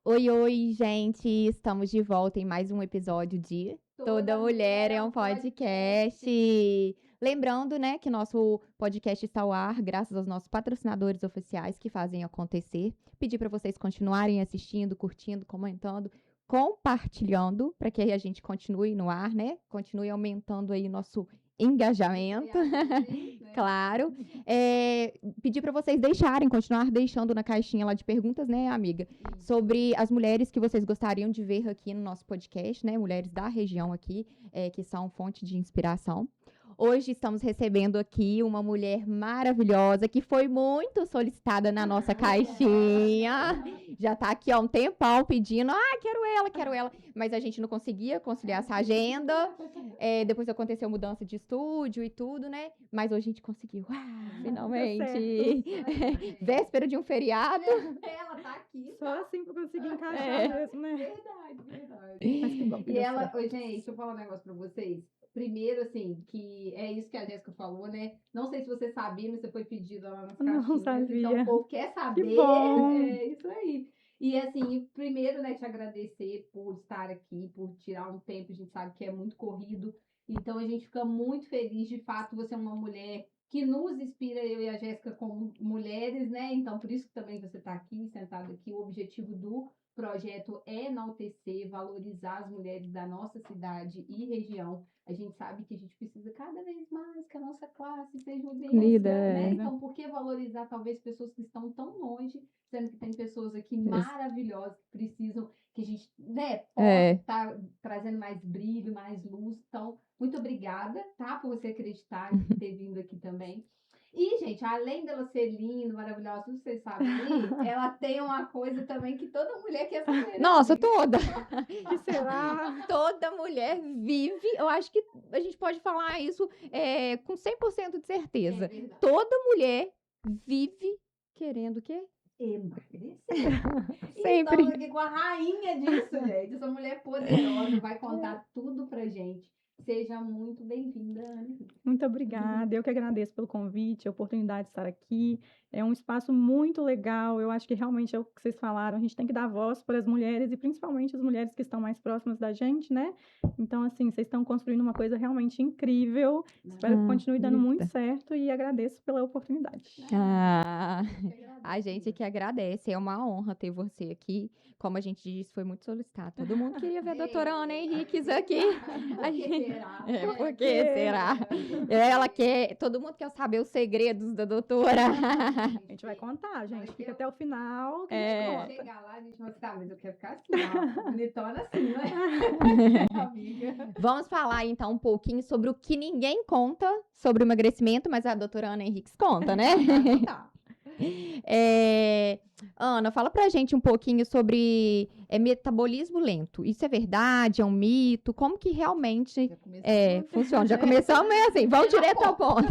Oi, oi, gente! Estamos de volta em mais um episódio de Toda Mulher é um Podcast. Lembrando, né, que nosso podcast está ao ar graças aos nossos patrocinadores oficiais que fazem acontecer. Pedir para vocês continuarem assistindo, curtindo, comentando, compartilhando, para que a gente continue no ar, né? Continue aumentando aí nosso engajamento. Claro. Pedir para vocês continuar deixando na caixinha lá de perguntas, né, amiga? Sobre as mulheres que vocês gostariam de ver aqui no nosso podcast, né? Mulheres da região aqui, que são fonte de inspiração. Hoje estamos recebendo aqui uma mulher maravilhosa que foi muito solicitada na nossa caixinha. Já tá aqui há um tempão pedindo, quero ela. Mas a gente não conseguia conciliar essa agenda. Depois aconteceu mudança de estúdio e tudo, né? Mas hoje a gente conseguiu. Finalmente. Véspera de um feriado. Ela tá aqui. Só assim pra conseguir encaixar mesmo, né? Verdade. Mas que bom que E deu ela, certo. gente, deixa eu falar um negócio pra vocês. Primeiro, assim, que é isso que a Jéssica falou, né? Não sei se você sabia, mas você foi pedido lá nas Não caixinhas. sabia. Então o povo quer saber. Que bom. É isso aí. E assim, primeiro, né, te agradecer por estar aqui, por tirar um tempo, a gente sabe que é muito corrido. Então a gente fica muito feliz, de fato, você é uma mulher que nos inspira, eu e a Jéssica, como mulheres, né? Então por isso que também você está aqui, sentada aqui. O objetivo do projeto é enaltecer, valorizar as mulheres da nossa cidade e região. A gente sabe que a gente precisa cada vez mais que a nossa classe seja unida, né? Então, por que valorizar talvez pessoas que estão tão longe, sendo que tem pessoas aqui maravilhosas que precisam que a gente, né, possa estar trazendo mais brilho, mais luz. Então, muito obrigada, tá, por você acreditar e ter vindo aqui também. E, gente, além dela ser linda, maravilhosa, tudo vocês sabem aí, ela tem uma coisa também que toda mulher quer saber. Nossa, toda! Que será? Toda mulher vive, eu acho que a gente pode falar isso com 100% de certeza. Toda mulher vive querendo o quê? Emagrecer. Sempre. Estamos aqui com a rainha disso, gente. Essa mulher poderosa vai contar tudo pra gente. Seja muito bem-vinda, Ana. Muito obrigada. Eu que agradeço pelo convite, a oportunidade de estar aqui. É um espaço muito legal. Eu acho que realmente é o que vocês falaram. A gente tem que dar voz para as mulheres e principalmente as mulheres que estão mais próximas da gente, né? Então, assim, vocês estão construindo uma coisa realmente incrível. Espero que continue dando muito certo e agradeço pela oportunidade. A gente que agradece. É uma honra ter você aqui. Como a gente disse, foi muito solicitado. Todo mundo queria ver a doutora Ana Henriques aqui. Por que será? Ela quer. Todo mundo quer saber os segredos da doutora. A gente vai contar, gente. Fica até o final. Que a gente conta. Chegar lá, a gente vai ficar, mas eu quero ficar assim, ó, bonitona assim, né? Amiga. Vamos falar então um pouquinho sobre o que ninguém conta sobre o emagrecimento, mas a doutora Ana Henriques conta, né? Tá. Ana, fala pra gente um pouquinho sobre metabolismo lento. Isso é verdade? É um mito? Como que realmente funciona? Já começamos assim, vamos direto ao ponto.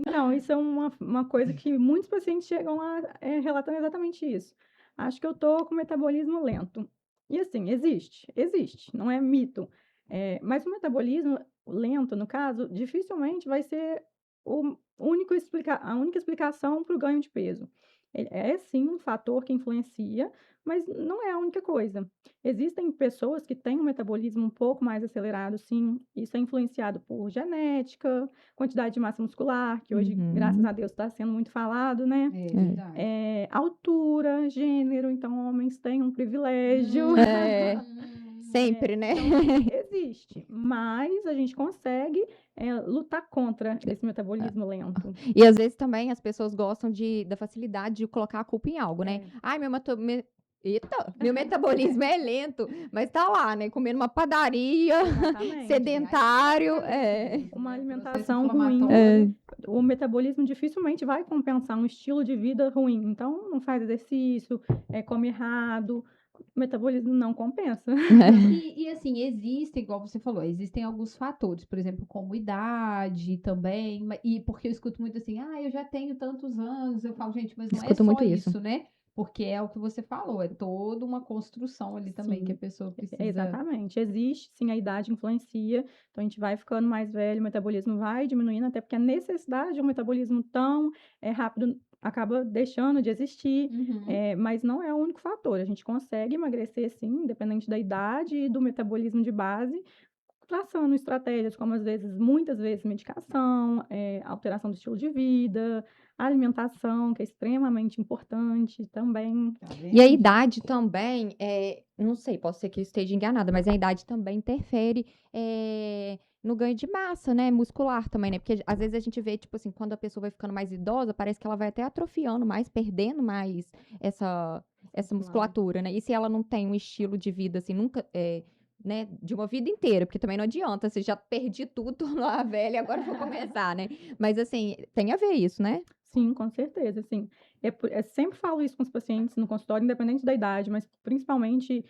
Não, isso é uma coisa que muitos pacientes chegam lá relatando exatamente isso. Acho que eu tô com metabolismo lento. E assim, existe, não é mito. Mas o metabolismo lento, no caso, dificilmente vai ser a única explicação para o ganho de peso. É sim um fator que influencia, mas não é a única coisa. Existem pessoas que têm um metabolismo um pouco mais acelerado, sim. Isso é influenciado por genética, quantidade de massa muscular, que hoje, graças a Deus, está sendo muito falado, né? É verdade. Altura, gênero, então homens têm um privilégio. Sempre, né? Então, existe, mas a gente consegue lutar contra esse metabolismo lento. E às vezes também as pessoas gostam da facilidade de colocar a culpa em algo, né? Ai, meu metabolismo é lento, mas tá lá, né? Comendo uma padaria, sedentário. Uma alimentação ruim. O metabolismo dificilmente vai compensar um estilo de vida ruim. Então, não faz exercício, come errado. O metabolismo não compensa. E assim, existem, igual você falou, existem alguns fatores, por exemplo, como idade também, e porque eu escuto muito assim, eu já tenho tantos anos, eu falo, gente, mas não é só isso, né? Porque é o que você falou, é toda uma construção ali também que a pessoa precisa. Exatamente, existe sim, a idade influencia, então a gente vai ficando mais velho, o metabolismo vai diminuindo, até porque a necessidade de um metabolismo tão rápido acaba deixando de existir, Uhum. mas não é o único fator. A gente consegue emagrecer, sim, independente da idade e do metabolismo de base, traçando estratégias como, às vezes, muitas vezes, medicação, alteração do estilo de vida, alimentação, que é extremamente importante também. Tá E a vendo, gente? idade também, não sei, pode ser que eu esteja enganada, mas a idade também interfere no ganho de massa, né, muscular também, né? Porque às vezes a gente vê, tipo assim, quando a pessoa vai ficando mais idosa, parece que ela vai até atrofiando mais, perdendo mais essa musculatura, né? E se ela não tem um estilo de vida, assim, nunca, né, de uma vida inteira, porque também não adianta, você já perdi tudo, tô lá velha, agora eu vou começar, né? Mas assim, tem a ver isso, né? Sim, com certeza, sim. Sempre falo isso com os pacientes no consultório, independente da idade, mas principalmente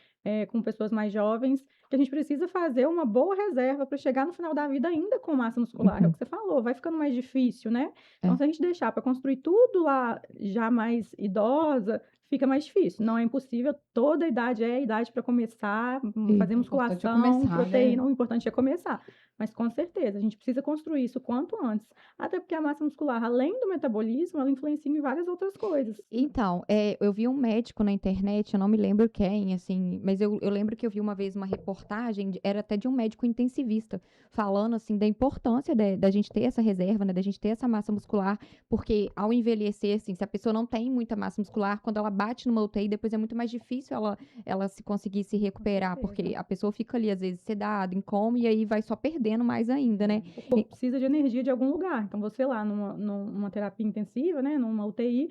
com pessoas mais jovens, que a gente precisa fazer uma boa reserva para chegar no final da vida ainda com massa muscular. É o Uhum. que você falou, vai ficando mais difícil, né? Então, É. se a gente deixar para construir tudo lá já mais idosa, fica mais difícil. Não é impossível, toda idade é idade para começar, fazer O importante é musculação, começar, né? proteína, o importante é começar. Mas com certeza, a gente precisa construir isso quanto antes. Até porque a massa muscular, além do metabolismo, ela influencia em várias outras coisas. Então, eu vi um médico na internet, eu não me lembro quem, assim, mas eu lembro que eu vi uma vez uma reportagem, era até de um médico intensivista, falando, assim, da importância da gente ter essa reserva, né, da gente ter essa massa muscular, porque ao envelhecer, assim, se a pessoa não tem muita massa muscular, quando ela bate numa UTI, depois é muito mais difícil ela se conseguir se recuperar, porque certeza. a pessoa fica ali, às vezes, sedada, em coma, e aí vai só perdendo mais ainda, né? O corpo precisa de energia de algum lugar. Então, você lá numa terapia intensiva, né, numa UTI,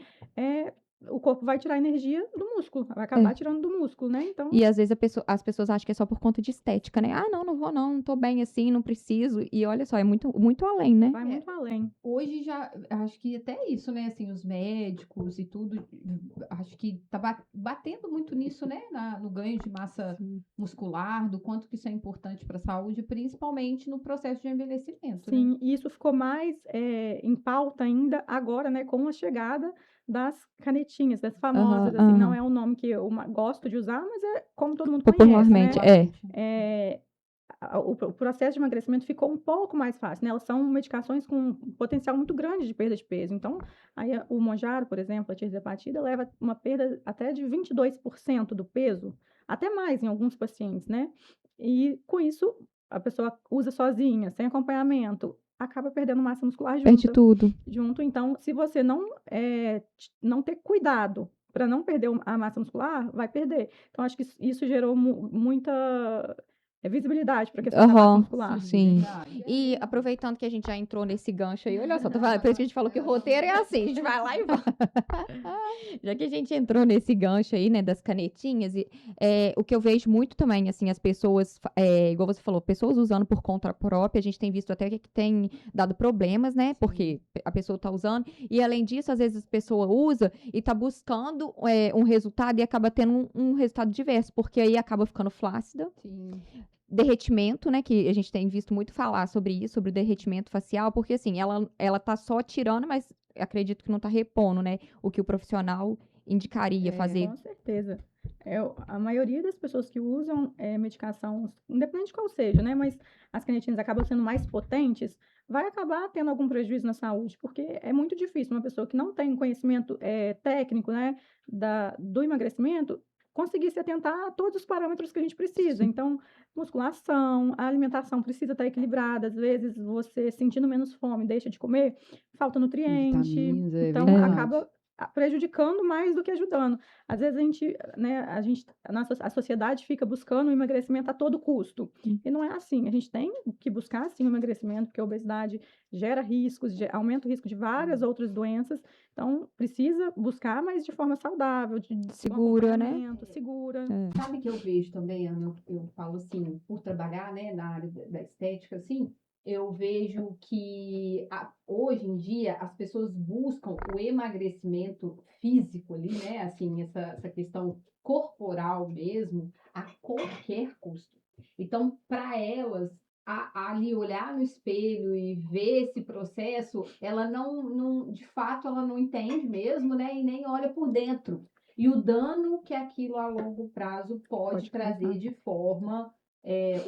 o corpo vai tirar energia do músculo, vai É. acabar tirando do músculo, né? Então, E às vezes as pessoas acham que é só por conta de estética, né? Ah, não, não vou não, não tô bem assim, não preciso. E olha só, é muito, muito além, né? vai muito além. Hoje já, acho que até isso, né, assim, os médicos e tudo, acho que tá batendo muito nisso, né, no ganho de massa Sim. muscular, do quanto que isso é importante para a saúde, principalmente no processo de envelhecimento, né? Sim, e isso ficou mais em pauta ainda agora, né, com a chegada das canetinhas, das Aham, famosas, assim, não aham. é um nome que eu gosto de usar, mas é como todo mundo conhece, Popularmente, né? é. Eh, o processo de emagrecimento ficou um pouco mais fácil, né? Elas são medicações com um potencial muito grande de perda de peso. Então, aí o Mounjaro, por exemplo, a tirzepatida, leva uma perda até de 22% do peso, até mais em alguns pacientes, né? E com isso, a pessoa usa sozinha, sem acompanhamento, acaba perdendo massa muscular Perde tudo. junto. Então, se você não ter cuidado para não perder a massa muscular, vai perder. Então, acho que isso gerou muita visibilidade para a questão da massa Aham, muscular. sim. Verdade, E aproveitando que a gente já entrou nesse gancho aí, olha só, tô falando, por isso que a gente falou que o roteiro é assim, a gente vai lá e vai. Já que a gente entrou nesse gancho aí, né, das canetinhas, o que eu vejo muito também, assim, as pessoas, igual você falou, pessoas usando por conta própria, a gente tem visto até que tem dado problemas, né, porque a pessoa tá usando, e além disso, às vezes a pessoa usa e tá buscando um resultado e acaba tendo um resultado diverso, porque aí acaba ficando flácida, Sim. derretimento, né, que a gente tem visto muito falar sobre isso, sobre o derretimento facial, porque assim, ela tá só tirando, mas acredito que não tá repondo, né, o que o profissional indicaria fazer. Com certeza. A maioria das pessoas que usam medicação, independente de qual seja, né? Mas as canetinhas acabam sendo mais potentes, vai acabar tendo algum prejuízo na saúde, porque é muito difícil uma pessoa que não tem conhecimento técnico, né, do emagrecimento, conseguir se atentar a todos os parâmetros que a gente precisa. Sim. Então, musculação, a alimentação precisa estar equilibrada. Às vezes, você sentindo menos fome, deixa de comer, falta nutriente. Vitaminas, é Então, verdade. acaba prejudicando mais do que ajudando. Às vezes a sociedade fica buscando o emagrecimento a todo custo. E não é assim. A gente tem que buscar sim o emagrecimento, porque a obesidade gera riscos, aumenta o risco de várias outras doenças. Então, precisa buscar, mas de forma saudável, com Segura, né? acompanhamento, segura. Sabe que eu vejo também, Ana, eu falo assim, por trabalhar, né, na área da estética, assim, eu vejo que hoje em dia as pessoas buscam o emagrecimento físico ali, né, assim, essa questão corporal mesmo, a qualquer custo. Então, para elas, ali olhar no espelho e ver esse processo, ela não, de fato, ela não entende mesmo, né, e nem olha por dentro. E o dano que aquilo a longo prazo pode trazer causar. de forma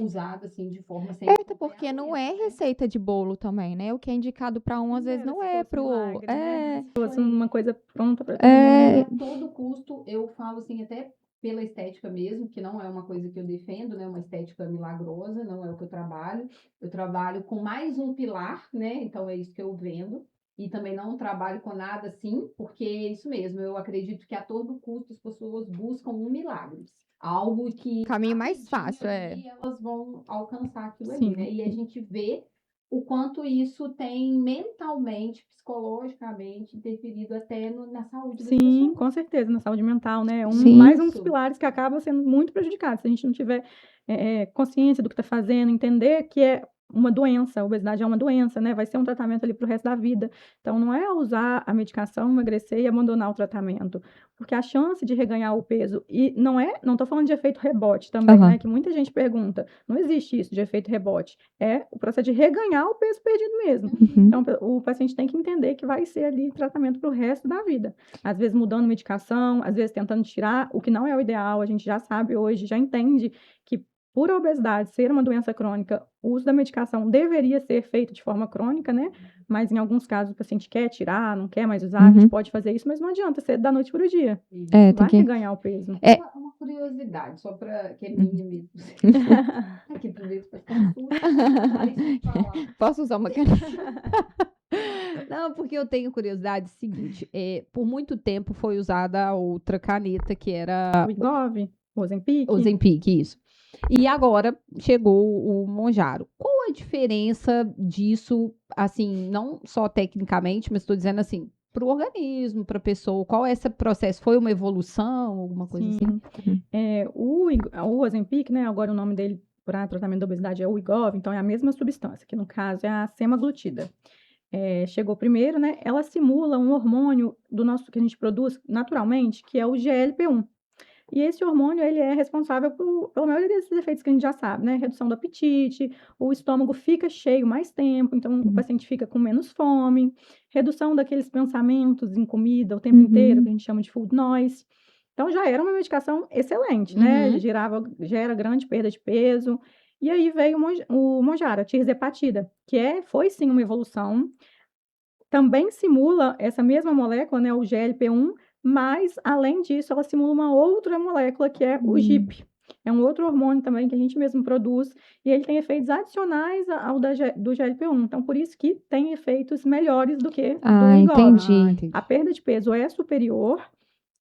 usado assim de forma sem Até porque não é acompanhamento, né? receita de bolo também, né? O que é indicado para um, às vezes não é pro. Milagre, né? É, Se fosse uma coisa pronta para todo É. mundo. A todo custo, eu falo assim, até pela estética mesmo, que não é uma coisa que eu defendo, né? Uma estética milagrosa, não é o que eu trabalho. Eu trabalho com mais um pilar, né? Então é isso que eu vendo. E também não trabalho com nada assim, porque é isso mesmo. Eu acredito que a todo custo as pessoas buscam um milagre. Algo que Caminho mais rapidinho fácil, ali elas vão alcançar aquilo Sim. ali, né? E a gente vê o quanto isso tem mentalmente, psicologicamente, interferido até na saúde das Sim, pessoas. com certeza, na saúde mental, né? Sim. Mais um dos Isso. pilares que acaba sendo muito prejudicado. Se a gente não tiver consciência do que está fazendo, entender que é uma doença, a obesidade é uma doença, né? Vai ser um tratamento ali para o resto da vida. Então, não é usar a medicação, emagrecer e abandonar o tratamento. Porque a chance de reganhar o peso, e não estou falando de efeito rebote também, Aham. né? Que muita gente pergunta. Não existe isso de efeito rebote. É o processo de reganhar o peso perdido mesmo. Uhum. Então, o paciente tem que entender que vai ser ali tratamento para o resto da vida. Às vezes mudando medicação, às vezes tentando tirar, o que não é o ideal, a gente já sabe hoje, já entende que por a obesidade ser uma doença crônica, o uso da medicação deveria ser feito de forma crônica, né? Mas em alguns casos o paciente quer tirar, não quer mais usar, a gente Uhum. pode fazer isso, mas não adianta ser da noite para o dia. É, tem Vai que. reganhar o peso. É. Uma curiosidade, só para que é minha mesmo. Aqui primeiro para consulta, aí falar. Posso usar uma caneta? Não, porque eu tenho curiosidade seguinte. Por muito tempo foi usada a outra caneta, que era O Wegovy, o Ozempic. o Ozempic, isso. E agora chegou o Mounjaro. Qual a diferença disso, assim, não só tecnicamente, mas estou dizendo assim, para o organismo, para a pessoa? Qual é esse processo? Foi uma evolução, alguma coisa assim? Sim. O Ozempic, né? Agora o nome dele para tratamento da obesidade é o Wegovy, então é a mesma substância, que no caso é a semaglutida. Chegou primeiro, né? Ela simula um hormônio do nosso que a gente produz naturalmente, que é o GLP-1. E esse hormônio, ele é responsável pela maioria desses efeitos que a gente já sabe, né? Redução do apetite, o estômago fica cheio mais tempo, então o paciente fica com menos fome, redução daqueles pensamentos em comida o tempo inteiro, que a gente chama de food noise. Então, já era uma medicação excelente, né? Uhum. Gera grande perda de peso. E aí veio o Mounjaro, a tirzepatida, que foi sim uma evolução. Também simula essa mesma molécula, né, o GLP-1, mas, além disso, ela simula uma outra molécula, que é o GIP. É um outro hormônio também que a gente mesmo produz, e ele tem efeitos adicionais ao do GLP-1. Então, por isso que tem efeitos melhores do que do Wegovy. Entendi. A perda de peso é superior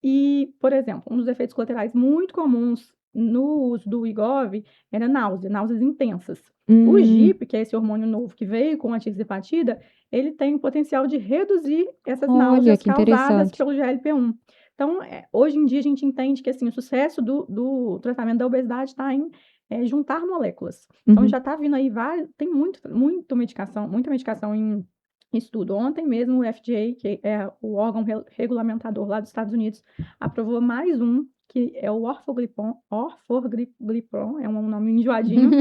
e, por exemplo, um dos efeitos colaterais muito comuns no uso do Wegovy era náuseas intensas. O GIP, que é esse hormônio novo que veio com a tirzepatida, ele tem o potencial de reduzir essas Olha, náuseas que causadas interessante. pelo GLP-1. Então, hoje em dia a gente entende que assim, o sucesso do tratamento da obesidade está em juntar moléculas. Então, Uhum. já está vindo aí tem muita medicação em estudo. Ontem mesmo o FDA, que é o órgão regulamentador lá dos Estados Unidos, aprovou mais um, que é o orforglipron, é um nome enjoadinho,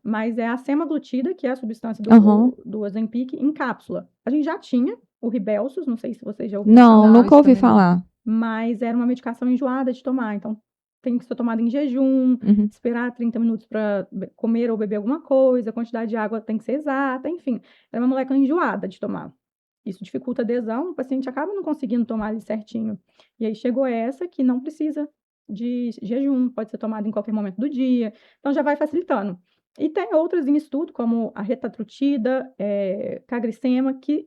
mas é a semaglutida, que é a substância Aham. do Ozempic, em cápsula. A gente já tinha o Rybelsus, não sei se vocês já ouviram Não, falar, nunca ouvi também não. falar. mas era uma medicação enjoada de tomar, então tem que ser tomada em jejum, Uhum. esperar 30 minutos para comer ou beber alguma coisa, a quantidade de água tem que ser exata, enfim, era uma molécula enjoada de tomar. Isso dificulta a adesão, o paciente acaba não conseguindo tomar ali certinho. E aí chegou essa que não precisa de jejum, pode ser tomada em qualquer momento do dia, então já vai facilitando. E tem outras em estudo, como a retatrutida, cagrisema, que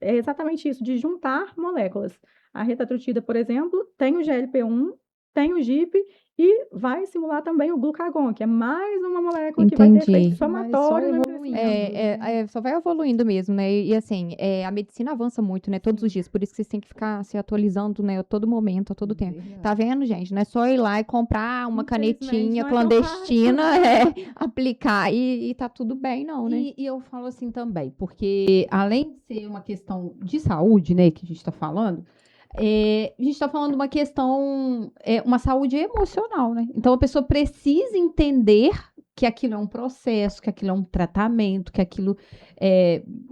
é exatamente isso, de juntar moléculas. A retatrutida, por exemplo, tem o GLP-1, tem o GIP e vai simular também o glucagon, que é mais uma molécula que vai ter efeito Entendi. somatório no evoluindo. emagrecimento. Só vai evoluindo mesmo, né? E assim, a medicina avança muito, né? Todos os dias. Por isso que vocês têm que ficar se atualizando, né? A todo momento, a todo tempo. Verdade. Tá vendo, gente? Não é só ir lá e comprar uma Infelizmente, canetinha não é tão clandestina, aplicar e tá tudo bem, não, né? E eu falo assim também, porque além de ser uma questão de saúde, né, que a gente está falando, a gente está falando de uma questão, uma saúde emocional, né? Então a pessoa precisa entender que aquilo é um processo, que aquilo é um tratamento, que aquilo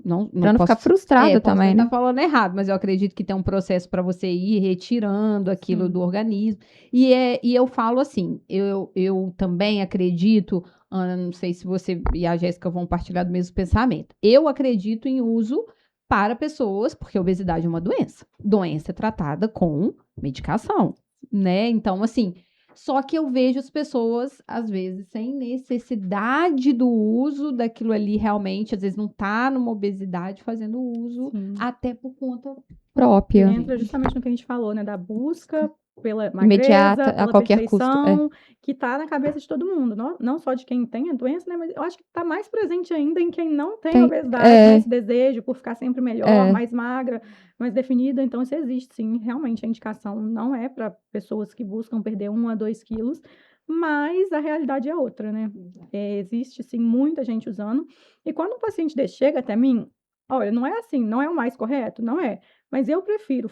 não Pra não posso, ficar frustrada posso também, né? estar falando errado, mas eu acredito que tem um processo para você ir retirando aquilo do organismo. E eu falo assim, eu também acredito, Ana, não sei se você e a Jéssica vão partilhar do mesmo pensamento. Eu acredito em uso para pessoas, porque a obesidade é uma doença. Doença é tratada com medicação, né? Então, assim, só que eu vejo as pessoas, às vezes, sem necessidade do uso daquilo ali realmente, às vezes não tá numa obesidade fazendo uso, Sim. até por conta Própria. Entra justamente no que a gente falou, né? Da busca pela Imediata, magreza, a pela qualquer custo. perfeição, que tá na cabeça de todo mundo. Não só de quem tem a doença, né? Mas eu acho que tá mais presente ainda em quem não tem obesidade, né? Esse desejo por ficar sempre melhor, mais magra, mais definida. Então, isso existe, sim. Realmente, a indicação não é para pessoas que buscam perder 1 a 2 quilos, mas a realidade é outra, né? Existe, sim, muita gente usando. E quando um paciente desse chega até mim, olha, não é assim, não é o mais correto, não é. Mas eu prefiro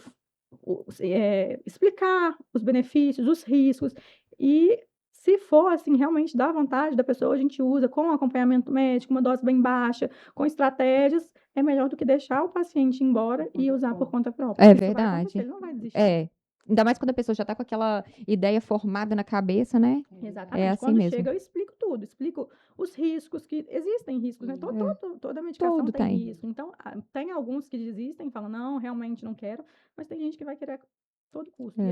explicar os benefícios, os riscos, e se for assim, realmente dá vontade da pessoa, a gente usa com acompanhamento médico, uma dose bem baixa, com estratégias, é melhor do que deixar o paciente ir embora e usar por conta própria. É Isso vai acontecer, verdade. ele não vai desistir. Ainda mais quando a pessoa já tá com aquela ideia formada na cabeça, né? Exatamente. É assim Quando mesmo. chega, eu explico tudo. Explico os riscos, que existem riscos, né? Toda medicação Tudo tem tem. risco. Então, tem alguns que desistem, falam, não, realmente não quero. Mas tem gente que vai querer a todo custo. E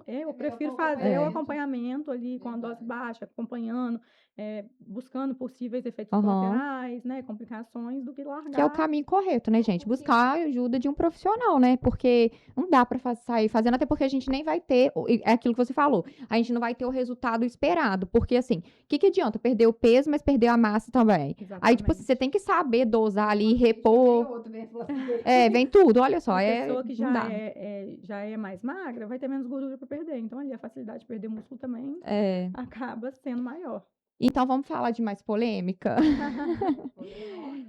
aí, eu prefiro fazer o acompanhamento ali com a dose baixa, acompanhando, buscando possíveis efeitos colaterais, né? Complicações, do que largar. Que é o caminho correto, né, gente? Buscar a ajuda de um profissional, né? Porque não dá pra sair fazendo, até porque a gente nem vai ter, é aquilo que você falou, a gente não vai ter o resultado esperado. Porque, assim, o que adianta? Perder o peso, mas perder a massa também. Exatamente. Aí, tipo, você tem que saber dosar ali, repor. Vem tudo, olha só. A pessoa que não dá. já é mais magra vai ter menos gordura para perder. Então, ali, a facilidade de perder músculo também acaba sendo maior. Então, vamos falar de mais polêmica?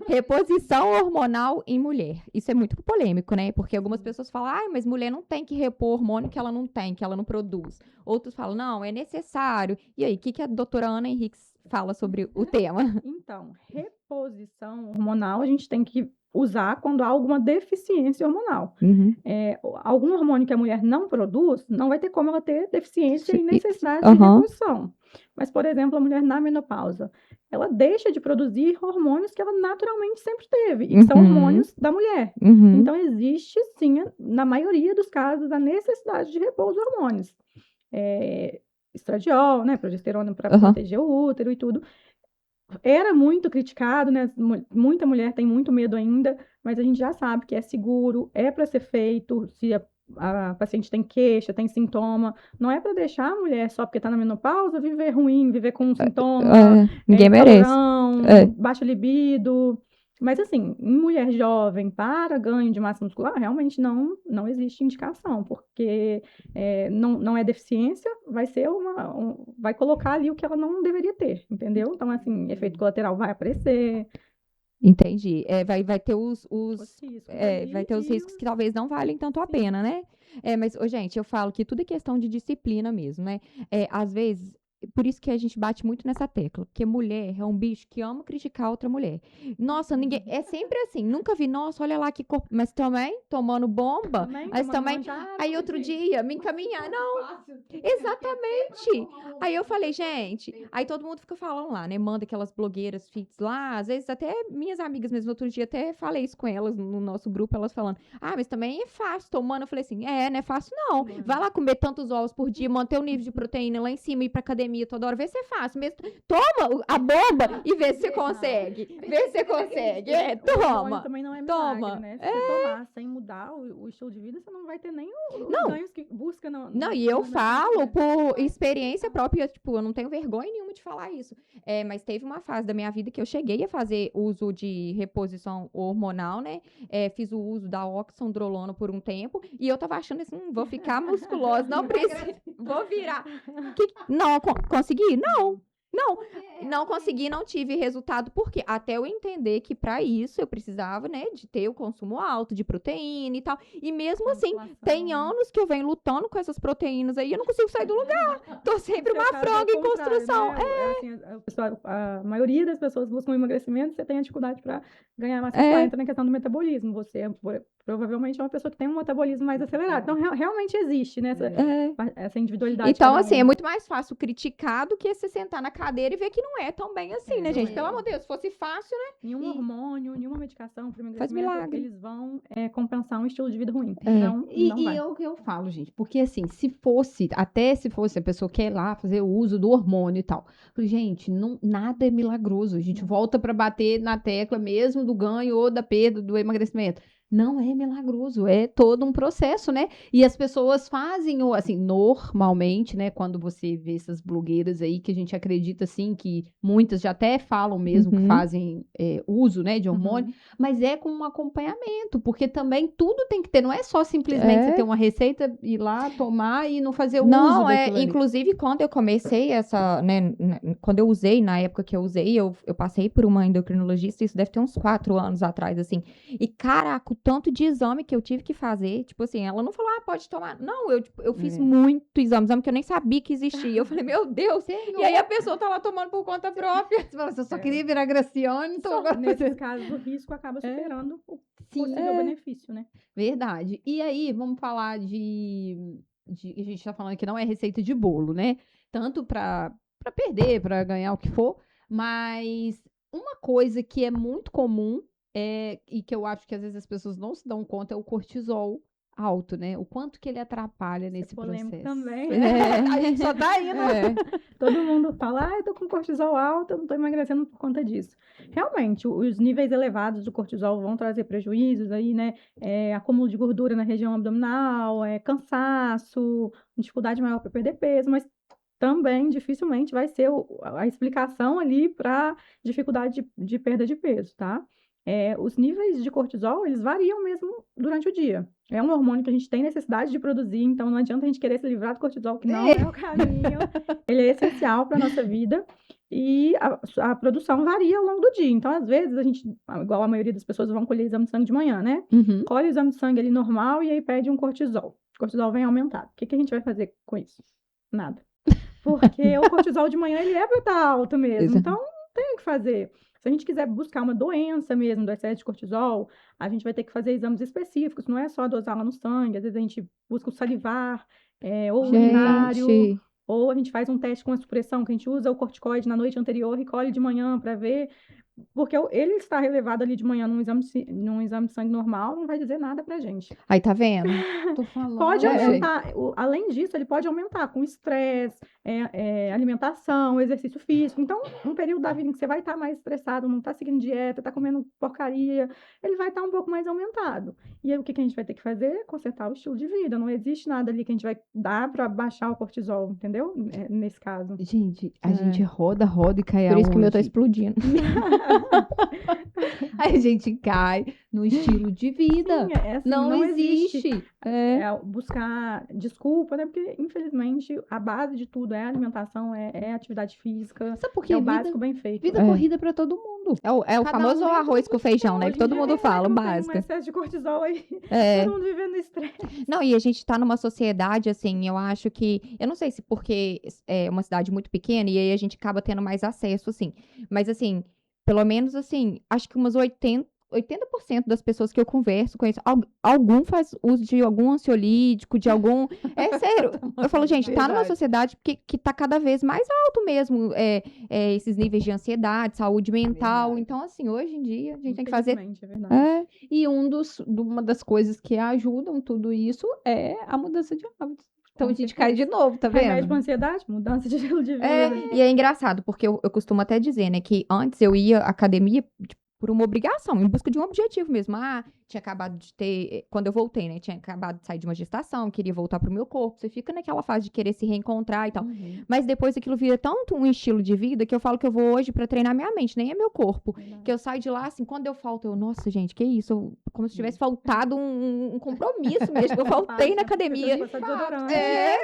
Reposição hormonal em mulher. Isso é muito polêmico, né? Porque algumas pessoas falam, mas mulher não tem que repor hormônio que ela não tem, que ela não produz. Outros falam, não, é necessário. E aí, o que a doutora Ana Henriques fala sobre o tema? Então, reposição hormonal a gente tem que usar quando há alguma deficiência hormonal. Algum hormônio que a mulher não produz, não vai ter como ela ter deficiência e necessidade de reposição. Mas, por exemplo, a mulher na menopausa, ela deixa de produzir hormônios que ela naturalmente sempre teve, e que são hormônios da mulher. Então, existe, sim, na maioria dos casos, a necessidade de repor os hormônios. Estradiol, né, progesterona para proteger o útero e tudo. Era muito criticado, né? Muita mulher tem muito medo ainda, mas a gente já sabe que é seguro, é para ser feito. Se a paciente tem queixa, tem sintoma, não é para deixar a mulher só porque está na menopausa viver ruim, viver com um sintoma, ninguém merece, baixa libido. Mas assim, em mulher jovem para ganho de massa muscular, realmente não existe indicação, porque não é deficiência, vai ser vai colocar ali o que ela não deveria ter, entendeu? Então, assim, efeito colateral vai aparecer. Entendi. Vai ter os riscos vai ter os riscos que talvez não valem tanto a pena, né? Mas, gente, eu falo que tudo é questão de disciplina mesmo, né? Às vezes, por isso que a gente bate muito nessa tecla, porque mulher é um bicho que ama criticar outra mulher. Nossa, ninguém, é sempre assim, nunca vi, nossa, olha lá que corpo, mas também tomando bomba, mas também, aí outro dia, me encaminhar, não, exatamente, aí eu falei, gente, aí todo mundo fica falando lá, né, manda aquelas blogueiras fits lá, às vezes até minhas amigas mesmo, outro dia até falei isso com elas no nosso grupo, elas falando, mas também é fácil, tomando, eu falei assim, não é fácil não, vai lá comer tantos ovos por dia, manter o nível de proteína lá em cima, ir pra academia toda hora, vê se é fácil mesmo. Toma a bomba e vê se você consegue. Vê se você consegue. Toma. Também não é toma. Milagre, né? Se você tomar sem mudar o estilo de vida, você não vai ter nem os ganhos que busca. Não, e eu falo por experiência própria, tipo, eu não tenho vergonha nenhuma de falar isso. Mas teve uma fase da minha vida que eu cheguei a fazer uso de reposição hormonal, né? Fiz o uso da oxandrolona por um tempo e eu tava achando assim, vou ficar musculosa, não preciso, vou virar. Não, consegui? Não. Não consegui, não tive resultado, porque até eu entender que pra isso eu precisava, né, de ter o consumo alto de proteína e tal. E mesmo assim, tem anos que eu venho lutando com essas proteínas aí, eu não consigo sair do lugar. Tô sempre No uma seu caso, franga ao em contrário, construção. né? Assim, a maioria das pessoas buscam emagrecimento, você tem a dificuldade para ganhar massa É. muscular. Entra na questão do metabolismo. Você provavelmente é uma pessoa que tem um metabolismo mais acelerado. Então, realmente existe, né? Essa individualidade. Então, cada assim, um. é muito mais fácil criticar do que se sentar na cadeira e ver que não é tão bem assim, né, não gente? é. Pelo amor de Deus, se fosse fácil, né? Nenhum hormônio, nenhuma medicação para Faz emagrecimento, milagre. eles vão compensar um estilo de vida ruim. É. Não E vai. é o que eu falo, gente, porque assim, se fosse a pessoa quer lá fazer o uso do hormônio e tal, eu falei, gente, nada é milagroso, a gente volta para bater na tecla mesmo do ganho ou da perda, do emagrecimento. Não é milagroso, é todo um processo, né? E as pessoas fazem, assim, normalmente, né? Quando você vê essas blogueiras aí, que a gente acredita, assim, que muitas já até falam mesmo que fazem uso, né, de hormônio, mas é com um acompanhamento, porque também tudo tem que ter, não é só simplesmente você ter uma receita, ir lá, tomar e não fazer o uso Não, daquilo ali. inclusive quando eu comecei quando eu usei, na época que eu usei, eu passei por uma endocrinologista, isso deve ter uns 4 anos atrás, assim, e caraca, o tanto de exame que eu tive que fazer, tipo assim, ela não falou, pode tomar, não, eu fiz muito exame que eu nem sabia que existia, eu falei, meu Deus, e aí a pessoa tá lá tomando por conta própria. Você fala assim, eu só queria virar Graciane, então agora Nesses casos, o risco acaba superando o possível benefício, né? Verdade. E aí, vamos falar de a gente tá falando que não é receita de bolo, né? Tanto para perder, para ganhar o que for, mas uma coisa que é muito comum e que eu acho que às vezes as pessoas não se dão conta é o cortisol alto, né? O quanto que ele atrapalha nesse polêmico processo. também. A gente só tá indo. Todo mundo fala, eu tô com cortisol alto, eu não tô emagrecendo por conta disso. Realmente, os níveis elevados do cortisol vão trazer prejuízos aí, né? Acúmulo de gordura na região abdominal, cansaço, dificuldade maior para perder peso, mas também dificilmente vai ser a explicação ali para dificuldade de perda de peso, tá? Os níveis de cortisol, eles variam mesmo durante o dia. É um hormônio que a gente tem necessidade de produzir, então não adianta a gente querer se livrar do cortisol, que não é o caminho. Ele é essencial para a nossa vida e a produção varia ao longo do dia. Então, às vezes, a gente, igual a maioria das pessoas, vão colher exame de sangue de manhã, né? Colhe o exame de sangue ali normal e aí pede um cortisol. O cortisol vem aumentado. O que a gente vai fazer com isso? Nada. Porque o cortisol de manhã, ele é para estar alto mesmo. Então, não tem o que fazer. Se a gente quiser buscar uma doença mesmo do excesso de cortisol, a gente vai ter que fazer exames específicos, não é só dosar lá no sangue, às vezes a gente busca o salivar, ou o urinário, ou a gente faz um teste com a supressão, que a gente usa o corticoide na noite anterior e colhe de manhã para ver, porque ele está relevado ali de manhã num exame de sangue normal, não vai dizer nada pra gente. Aí, tá vendo? Tô falando. Pode aumentar, além disso, ele pode aumentar com estresse, alimentação, exercício físico. Então, um período da vida em que você vai estar mais estressado, não está seguindo dieta, está comendo porcaria, ele vai estar um pouco mais aumentado. E aí, o que a gente vai ter que fazer? Consertar o estilo de vida. Não existe nada ali que a gente vai dar para baixar o cortisol, entendeu? Nesse caso. Gente, a gente roda e cai Por isso que o meu tá aonde? explodindo. Aí a gente cai no estilo de vida. Sim, assim, não existe. Buscar desculpa, né? Porque, infelizmente, a base de tudo é a alimentação, é a atividade física. Sabe por quê? É o básico bem feito. Vida corrida pra todo mundo. É o Cada famoso um tem arroz com feijão, né? Que todo mundo fala, o Não básico. tem um excesso de cortisol aí. Todo mundo vivendo estresse. Não, e a gente tá numa sociedade, assim, eu acho que... Eu não sei se porque é uma cidade muito pequena e aí a gente acaba tendo mais acesso, assim. Mas, assim, pelo menos, assim, acho que umas 80% das pessoas que eu converso com isso, algum faz uso de algum ansiolítico, de algum... É sério. Eu falo, gente, tá numa sociedade que tá cada vez mais alto mesmo, esses níveis de ansiedade, saúde mental. Verdade. Então, assim, hoje em dia, a gente tem que fazer... Infelizmente, é verdade. E uma das coisas que ajudam tudo isso é a mudança de hábitos. Então Com a gente certeza. cai de novo, tá Remédio vendo? para ansiedade, mudança de estilo de vida. E é engraçado, porque eu costumo até dizer, né, que antes eu ia à academia por uma obrigação, em busca de um objetivo mesmo. Tinha acabado de ter, quando eu voltei, né, tinha acabado de sair de uma gestação, queria voltar pro meu corpo, você fica naquela fase de querer se reencontrar e tal. Mas depois aquilo vira tanto um estilo de vida que eu falo que eu vou hoje pra treinar minha mente, nem é meu corpo. Que eu saio de lá, assim, quando eu falto, nossa, gente, que isso? Como se tivesse faltado um compromisso mesmo, eu faltei na academia. Você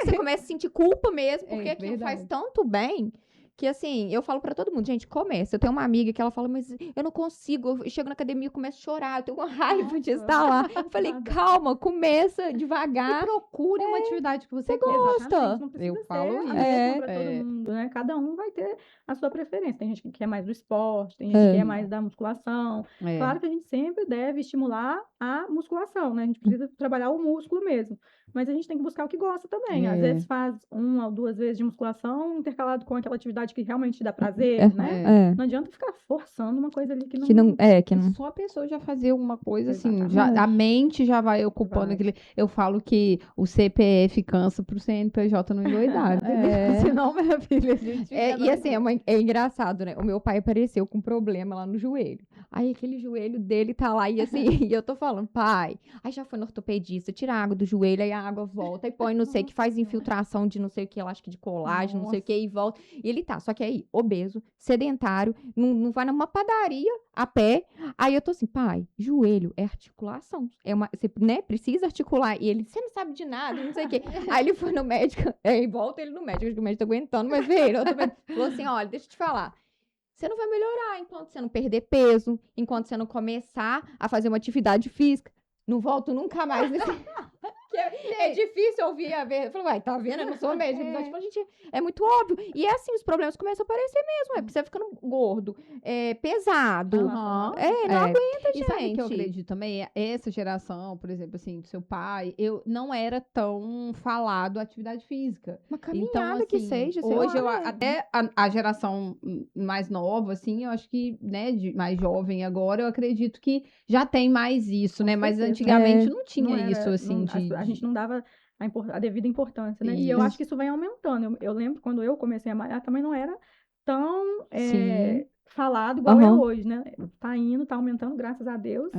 Você começa a sentir culpa mesmo, porque aquilo verdade. faz tanto bem que assim, eu falo pra todo mundo, gente, começa. Eu tenho uma amiga que ela fala, mas eu não consigo, eu chego na academia e começo a chorar, eu tenho uma raiva de Nossa. estar lá. Eu falei, Nada. calma, começa E devagar. procure uma atividade que você gosta. Exatamente, não precisa Eu ser falo a isso. mesma para É. todo mundo, né? Cada um vai ter a sua preferência. Tem gente que quer mais do esporte, tem gente que quer mais da musculação. É. Claro que a gente sempre deve estimular a musculação, né? A gente precisa trabalhar o músculo mesmo. Mas a gente tem que buscar o que gosta também. Às vezes faz 1 ou 2 vezes de musculação intercalado com aquela atividade que realmente te dá prazer, né? Não adianta ficar forçando uma coisa ali que não... Que não. Só a pessoa já fazer uma coisa assim, Exatamente. a mente já vai ocupando Vai. aquele. Eu falo que o CPF cansa pro CNPJ não endoidar, entendeu? Senão, minha filha, a gente fica E assim, doida. é engraçado, né? O meu pai apareceu com problema lá no joelho. Aí aquele joelho dele tá lá e assim, e eu tô falando, pai, aí já foi no ortopedista, tira a água do joelho, aí a água volta, e põe não sei o que, faz infiltração de não sei o que, eu acho que de colágeno, não sei o que, e volta. E ele tá, só que aí, obeso, sedentário, não vai numa padaria a pé. Aí eu tô assim, pai, joelho é articulação. Você, né, precisa articular. E ele, você não sabe de nada, não sei o quê. Aí ele foi no médico, aí volta ele no médico, acho que o médico tá aguentando, mas veio, falou assim, olha, deixa eu te falar. Você não vai melhorar enquanto você não perder peso, enquanto você não começar a fazer uma atividade física. Não volto nunca mais nesse... É difícil ouvir a ver. Eu falo, uai, tá vendo? Eu não sou médica. Mas, tipo, a gente, é muito óbvio. E é assim, os problemas começam a aparecer mesmo. Porque você vai ficando gordo, pesado. Aham. Não aguenta, E sabe o que eu gente. acredito também? Essa geração, por exemplo, assim, do seu pai, eu não era tão falado a atividade física. Uma Então, caminhada que assim, seja, sei hoje lá. até a geração mais nova, assim, eu acho que, né, mais jovem agora, eu acredito que já tem mais isso, né? Mas certeza. antigamente não tinha Não era- isso, assim, a gente não dava a devida importância, né? E eu Isso. acho que isso vem aumentando. Eu lembro quando eu comecei a malhar, também não era tão Sim. falado igual é Aham. hoje, né? Tá indo, tá aumentando, graças a Deus.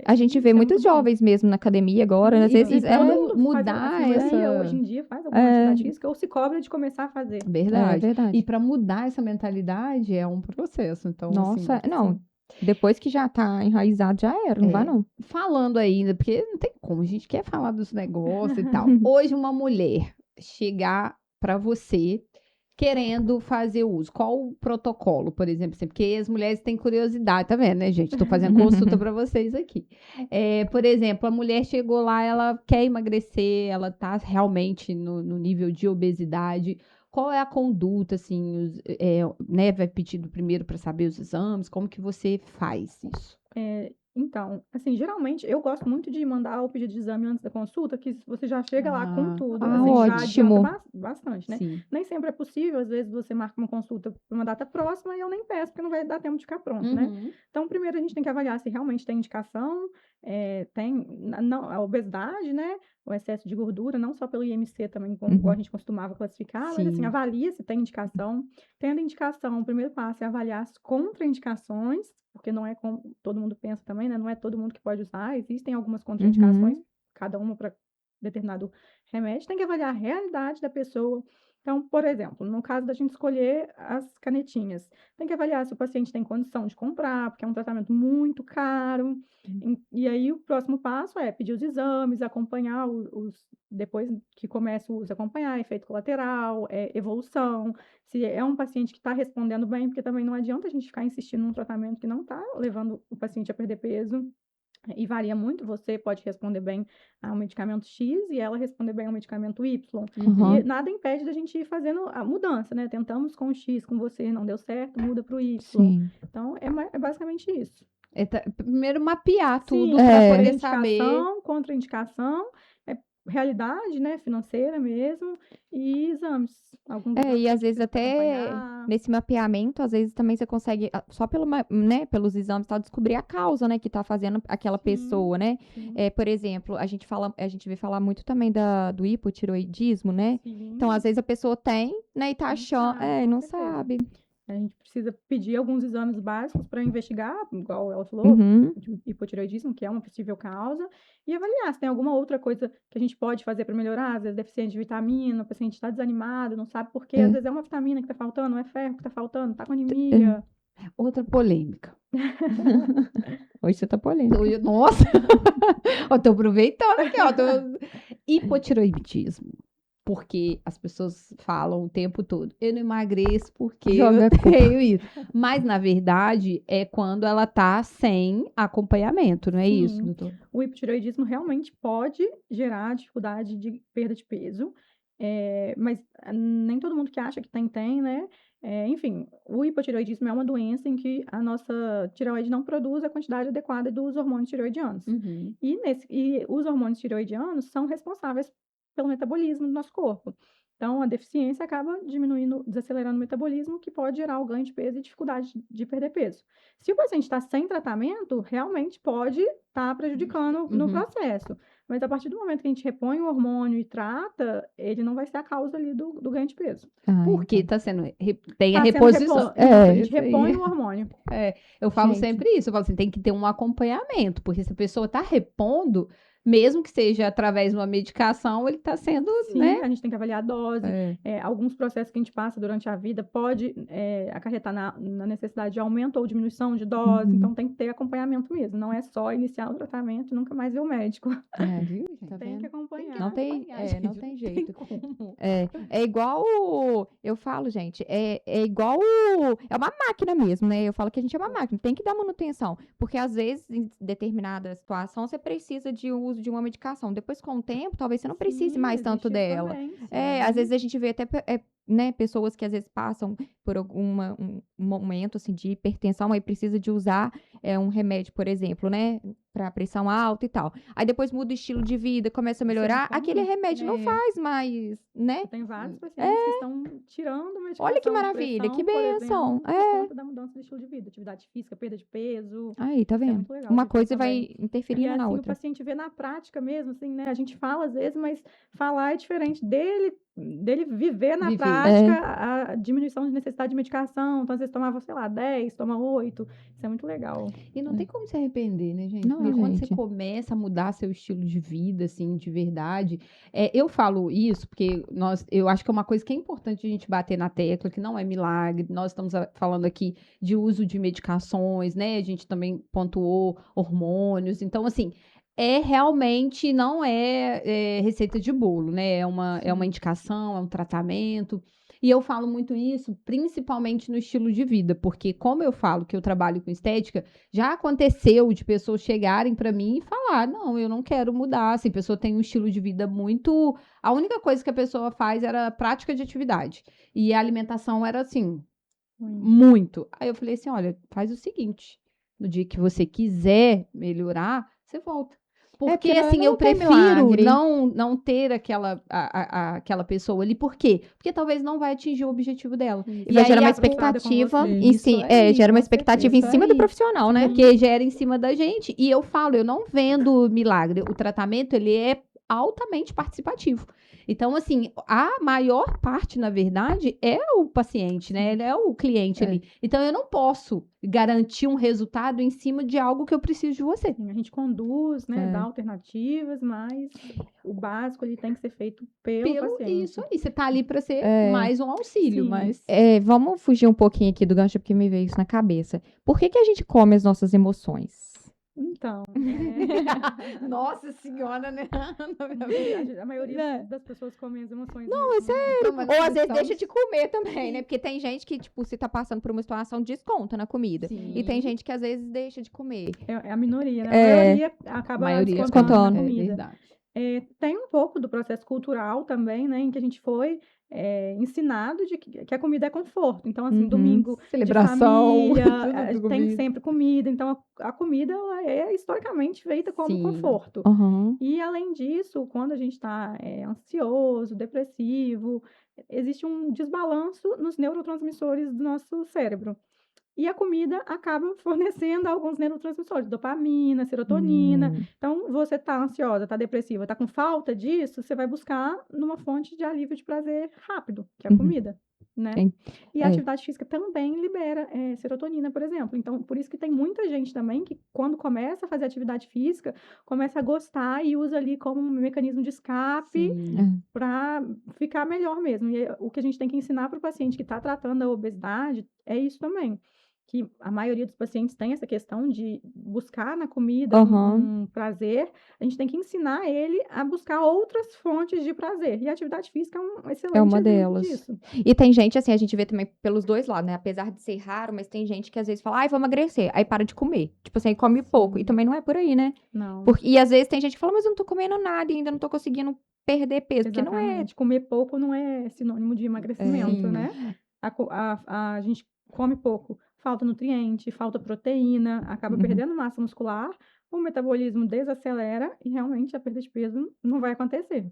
A gente vê isso é muitos muito bom. jovens mesmo na academia agora. Às E vezes todo Todo mundo mudar faz, a maioria essa- hoje em dia faz alguma atividade física ou se cobra de começar a fazer. Verdade. verdade. E para mudar essa mentalidade é um processo. Então, Nossa, assim, não. Depois que já tá enraizado, já era. Não vai, não. falando ainda, porque não tem como, a gente quer falar dos negócios e tal. Hoje, uma mulher chegar para você querendo fazer uso, qual o protocolo, por exemplo? Assim, porque as mulheres têm curiosidade, tá vendo, né, gente? Estou fazendo consulta para vocês aqui. Por exemplo, a mulher chegou lá, ela quer emagrecer, ela tá realmente no nível de obesidade. Qual é a conduta, assim, né? Vai pedindo primeiro para saber os exames, como que você faz isso? Então, assim, geralmente eu gosto muito de mandar o pedido de exame antes da consulta, que você já chega lá com tudo. Assim, já ótimo. adianta bastante, né? Sim. Nem sempre é possível, às vezes você marca uma consulta para uma data próxima e eu nem peço, porque não vai dar tempo de ficar pronto, né? Uhum. Então, primeiro a gente tem que avaliar se realmente tem indicação, não, a obesidade, né? O excesso de gordura, não só pelo IMC também, como a gente costumava classificar, mas assim, Sim. avalia se tem indicação. Tendo indicação, o primeiro passo é avaliar as contraindicações, porque não é como todo mundo pensa também, né? Não é todo mundo que pode usar, existem algumas contraindicações, cada uma para determinado remédio. Tem que avaliar a realidade da pessoa. Então, por exemplo, no caso da gente escolher as canetinhas, tem que avaliar se o paciente tem condição de comprar, porque é um tratamento muito caro. E aí, o próximo passo é pedir os exames, acompanhar depois que começa o uso, acompanhar efeito colateral, evolução, se é um paciente que está respondendo bem, porque também não adianta a gente ficar insistindo num tratamento que não está levando o paciente a perder peso. E varia muito, você pode responder bem ao medicamento X e ela responder bem ao medicamento Y. Uhum. E nada impede da gente ir fazendo a mudança, né? Tentamos com o X, com você, não deu certo, muda para o Y. Sim. Então, é basicamente isso. Primeiro mapear tudo Sim, para poder poder saber. Contraindicação, realidade, né, financeira mesmo, e exames. Alguns exames E às que vezes precisa até acompanhar. nesse mapeamento, às vezes também você consegue, só né, pelos exames, tal, descobrir a causa, né, que tá fazendo aquela Sim, pessoa, né? sim. Por exemplo, a gente vê falar muito também do hipotiroidismo, né? Sim. Então, às vezes a pessoa tem, né, e tá Não achando, sabe, com não certeza. sabe. A gente precisa pedir alguns exames básicos para investigar, igual ela falou, Uhum. de hipotireoidismo, que é uma possível causa, e avaliar se tem alguma outra coisa que a gente pode fazer para melhorar, às vezes deficiente de vitamina, o paciente está desanimado, não sabe por quê, às vezes é uma vitamina que está faltando, não é ferro que está faltando, está com anemia. Outra polêmica. Hoje você tá polêmica. Nossa! Ó, tô aproveitando aqui, ó. Hipotiroidismo. porque as pessoas falam o tempo todo, eu não emagreço porque Joga eu culpa. tenho isso. Mas, na verdade, é quando ela tá sem acompanhamento, não é isso, Sim. doutor? O hipotireoidismo realmente pode gerar dificuldade de perda de peso, mas nem todo mundo que acha que tem, né? Enfim, o hipotireoidismo é uma doença em que a nossa tireoide não produz a quantidade adequada dos hormônios tireoidianos. Uhum. E os hormônios tireoidianos são responsáveis pelo metabolismo do nosso corpo. Então, a deficiência acaba diminuindo, desacelerando o metabolismo, que pode gerar o ganho de peso e dificuldade de perder peso. Se o paciente está sem tratamento, realmente pode estar prejudicando no Uhum. processo. Mas a partir do momento que a gente repõe o hormônio e trata, ele não vai ser a causa ali do ganho de peso. Porque então. tá sendo, tem a Tá sendo reposição. a gente isso aí. repõe o hormônio. Eu falo Gente. sempre isso, eu falo assim, tem que ter um acompanhamento, porque se a pessoa tá repondo, mesmo que seja através de uma medicação, ele tá sendo, Sim, né? a gente tem que avaliar a dose. Alguns processos que a gente passa durante a vida pode acarretar na necessidade de aumento ou diminuição de dose, Uhum. então tem que ter acompanhamento mesmo. Não é só iniciar o tratamento e nunca mais ver o médico. Viu, gente? Tá Tem vendo? que acompanhar. Não tem, acompanhar, não gente, tem não jeito. como. É igual, eu falo, gente, é igual, é uma máquina mesmo, né? Eu falo que a gente é uma máquina, tem que dar manutenção, porque às vezes, em determinada situação, você precisa de uso de uma medicação. Depois, com o tempo, talvez você não precise Sim, mais tanto existe isso dela. também, sim. Às vezes a gente vê até, né, pessoas que às vezes passam por um momento, assim, de hipertensão, aí precisa de usar um remédio, por exemplo, né, para pressão alta e tal. Aí depois muda o estilo de vida, começa a Isso é muito melhorar, aquele comum. remédio não faz mais, né? Eu tenho vários pacientes que estão tirando medicação Olha que de maravilha, que pressão, por bênção. exemplo, por conta da mudança de estilo de vida, atividade física, perda de peso. Aí, tá Isso é vendo? muito legal Uma de ver coisa também. vai E interferindo na assim, o outra. paciente vê na prática mesmo, assim, né? A gente fala às vezes, mas falar é diferente dele viver na Viver. prática a diminuição de necessidade de medicação. Então, às vezes tomava, sei lá, 10, toma 8. Isso é muito legal. E não tem como se arrepender, né, gente? Não, Porque quando você gente. começa a mudar seu estilo de vida, assim, de verdade, eu falo isso porque eu acho que é uma coisa que é importante a gente bater na tecla, que não é milagre. Nós estamos falando aqui de uso de medicações, né? A gente também pontuou hormônios. Então, assim, realmente não é receita de bolo, né? É uma indicação, é um tratamento. E eu falo muito isso, principalmente no estilo de vida, porque como eu falo que eu trabalho com estética, já aconteceu de pessoas chegarem para mim e falar: não, eu não quero mudar. Assim, a pessoa tem um estilo de vida muito. A única coisa que a pessoa faz era prática de atividade. E a alimentação era assim, muito. Aí eu falei assim: olha, faz o seguinte: no dia que você quiser melhorar, você volta. Porque, porque assim, não eu tem prefiro milagre. não ter aquela pessoa ali. Por quê? Porque talvez não vai atingir o objetivo dela. E vai gerar uma a- expectativa você. em Isso si, aí, gera uma com expectativa certeza. em cima do aí. profissional, né? Porque gera em cima da gente. E eu falo, eu não vendo milagre. O tratamento, ele é altamente participativo. Então, assim, a maior parte, na verdade, é o paciente, né? Ele é o cliente ali. Então, eu não posso garantir um resultado em cima de algo que eu preciso de você. Sim, a gente conduz, né? Dá alternativas, mas o básico ele tem que ser feito pelo paciente. Isso aí. Você tá ali para ser mais um auxílio, Sim. mas... Vamos fugir um pouquinho aqui do gancho, porque me veio isso na cabeça. Por que a gente come as nossas emoções? Então, Nossa senhora, né? a maioria das pessoas comem as emoções. Não, é sério. Ou às vezes deixa de comer também, né? Porque tem gente que, tipo, se tá passando por uma situação, desconta na comida. Sim. E tem gente que às vezes deixa de comer. É a minoria, né? A maioria acaba descontando na comida. Verdade. Tem um pouco do processo cultural também, né? Em que a gente foi ensinado de que a comida é conforto. Então, assim, domingo Celebração, de tudo família, com tem comida. sempre comida. Então, a comida ela é historicamente feita como Sim. conforto. Uhum. E, além disso, quando a gente está ansioso, depressivo, existe um desbalanço nos neurotransmissores do nosso cérebro. E a comida acaba fornecendo alguns neurotransmissores, dopamina, serotonina. Então, você está ansiosa, está depressiva, está com falta disso, você vai buscar numa fonte de alívio de prazer rápido, que é a comida, né? E a atividade física também libera serotonina, por exemplo. Então, por isso que tem muita gente também que, quando começa a fazer atividade física, começa a gostar e usa ali como um mecanismo de escape para ficar melhor mesmo. E o que a gente tem que ensinar para o paciente que está tratando a obesidade é isso também. que a maioria dos pacientes tem essa questão de buscar na comida Aham. um prazer, a gente tem que ensinar ele a buscar outras fontes de prazer. E a atividade física é um É excelente uma exemplo delas. disso. E tem gente, assim, a gente vê também pelos dois lados, né? Apesar de ser raro, mas tem gente que às vezes fala, ai, vou emagrecer. Aí para de comer. Tipo assim, aí come pouco. E Sim. também não é por aí, né? Não. E às vezes tem gente que fala, mas eu não tô comendo nada e ainda não tô conseguindo perder peso. Porque não é. Exatamente. Comer pouco não é sinônimo de emagrecimento, Sim. né? A gente come pouco, falta nutriente, falta proteína, acaba Uhum. perdendo massa muscular, o metabolismo desacelera e realmente a perda de peso não vai acontecer.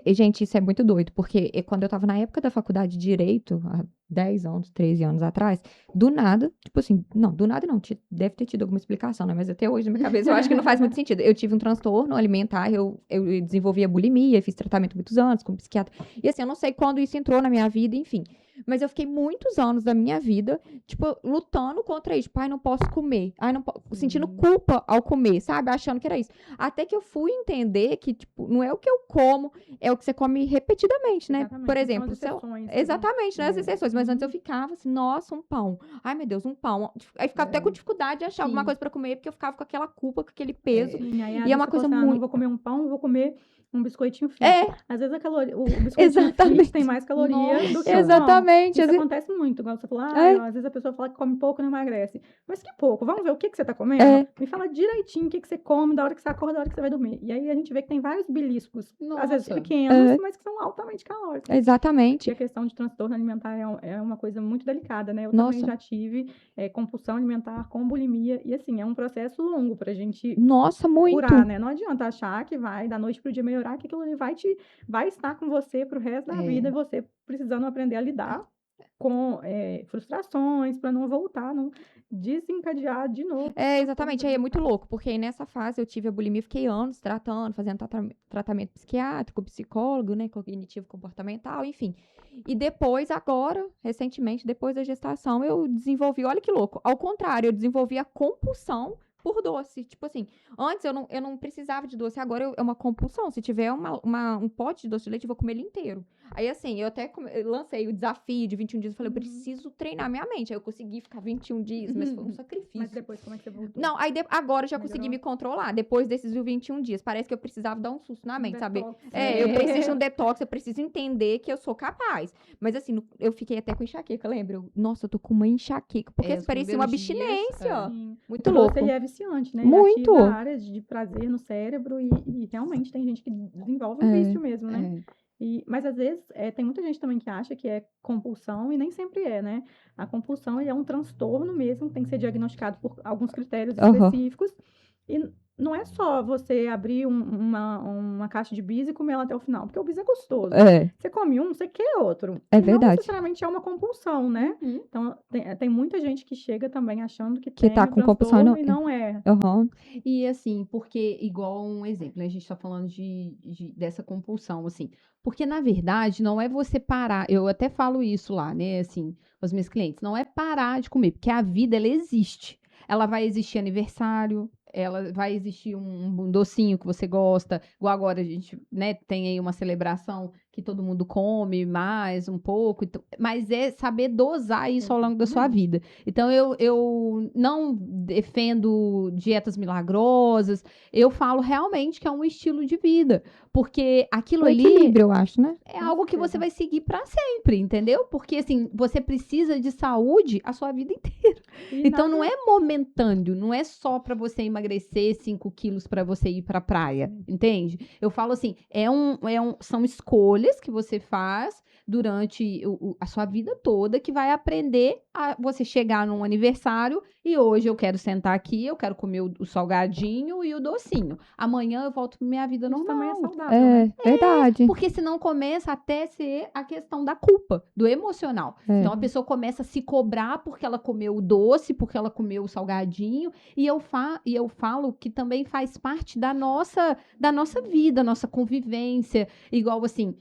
Gente, isso é muito doido, porque quando eu tava na época da faculdade de Direito, há 10 anos, 13 anos atrás, do nada, tipo assim, não, do nada não, deve ter tido alguma explicação, né? Mas até hoje, na minha cabeça, eu acho que não faz muito sentido. Eu tive um transtorno alimentar, eu desenvolvi a bulimia, fiz tratamento muitos anos com psiquiatra, e assim, eu não sei quando isso entrou na minha vida, enfim. Mas eu fiquei muitos anos da minha vida, tipo, lutando contra isso. Tipo, ai, não posso comer. Ai, não sentindo culpa ao comer, sabe? Achando que era isso. Até que eu fui entender que, tipo, não é o que eu como, é o que você come repetidamente, né? Exatamente, Por são as exemplo, exceções que exatamente, né? As exceções. Mas antes eu Uhum. ficava assim, nossa, um pão. Ai, meu Deus, um pão. Aí ficava até com dificuldade de achar alguma Sim. coisa pra comer, porque eu ficava com aquela culpa, com aquele peso. Sim, aí às E é vezes uma você coisa fala assim, não muito. vou comer um pão, vou comer um biscoitinho fit. É, Às vezes o biscoitinho fit exatamente. tem mais caloria do que o pão. Exatamente. Isso acontece muito, igual você falou, às vezes a pessoa fala que come pouco e não emagrece. Mas que pouco? Vamos ver o que você tá comendo? É. Me fala direitinho o que você come, da hora que você acorda, da hora que você vai dormir. E aí a gente vê que tem vários beliscos, às vezes Nossa. pequenos, mas que são altamente calóricos. E Exatamente. a questão de transtorno alimentar é uma coisa muito delicada, né? Eu também Nossa. já tive compulsão alimentar com bulimia. E assim, é um processo longo pra gente Nossa, muito. curar, né? Não adianta achar que vai da noite pro dia melhorar, que aquilo ali vai estar com você pro resto da vida e você precisando aprender a lidar com frustrações para não voltar, não desencadear de novo. Exatamente. Aí é muito louco, porque aí nessa fase eu tive a bulimia, fiquei anos tratando, fazendo tratamento psiquiátrico, psicólogo, né, cognitivo comportamental, enfim. E depois, agora, recentemente, depois da gestação, eu desenvolvi, olha que louco, ao contrário, eu desenvolvi a compulsão por doce. Tipo assim, antes eu não precisava de doce, agora é uma compulsão. Se tiver um pote de doce de leite, eu vou comer ele inteiro. Aí, assim, eu até lancei o desafio de 21 dias. Eu falei, eu preciso treinar minha mente. Aí eu consegui ficar 21 dias, mas foi um sacrifício. Mas depois, como é que você voltou? Não, aí agora eu já Melhorou? consegui me controlar. Depois desses 21 dias. Parece que eu precisava dar um susto na mente, sabe? Detox. Eu preciso de um detox, eu preciso entender que eu sou capaz. Mas assim, eu fiquei até com enxaqueca, lembra? Nossa, eu tô com uma enxaqueca. Porque Os parecia uma primeiros dias, abstinência. Sim. Muito O louco. doce, ele é viciante, né? Muito. Ele ativa áreas de prazer no cérebro e realmente tem gente que desenvolve um vício mesmo, né? Mas às vezes tem muita gente também que acha que é compulsão e nem sempre é, né? A compulsão é um transtorno mesmo, tem que ser diagnosticado por alguns critérios específicos. E não é só você abrir uma caixa de bis e comer ela até o final, porque o bis é gostoso. Você come um, você quer outro. É e verdade. Não necessariamente é uma compulsão, né? Então, tem muita gente que chega também achando que tem tá com compulsão e não é. E assim, porque, igual um exemplo, né? A gente tá falando dessa compulsão, assim. Porque, na verdade, não é você parar. Eu até falo isso lá, né? Assim, com os meus clientes. Não é parar de comer, porque a vida, ela existe. Ela vai existir aniversário, ela vai existir um docinho que você gosta. Igual agora a gente, né, tem aí uma celebração que todo mundo come mais um pouco. Mas é saber dosar isso ao longo da sua vida. Então, eu não defendo dietas milagrosas. Eu falo realmente que é um estilo de vida. Porque aquilo ali equilíbrio, eu acho, né? é algo que você vai seguir para sempre, entendeu? Porque, assim, você precisa de saúde a sua vida inteira. Então, não é momentâneo, não é só para você emagrecer 5 quilos para você ir para a praia, entende? Eu falo assim, são escolhas que você faz durante a sua vida toda que vai aprender a você chegar num aniversário e hoje eu quero sentar aqui, eu quero comer o salgadinho e o docinho. Amanhã eu volto pra minha vida normal. Também é saudável, né? Verdade. Porque senão começa até ser a questão da culpa, do emocional. Então a pessoa começa a se cobrar porque ela comeu o doce, porque ela comeu o salgadinho, e eu falo que também faz parte da nossa vida, nossa convivência, igual assim,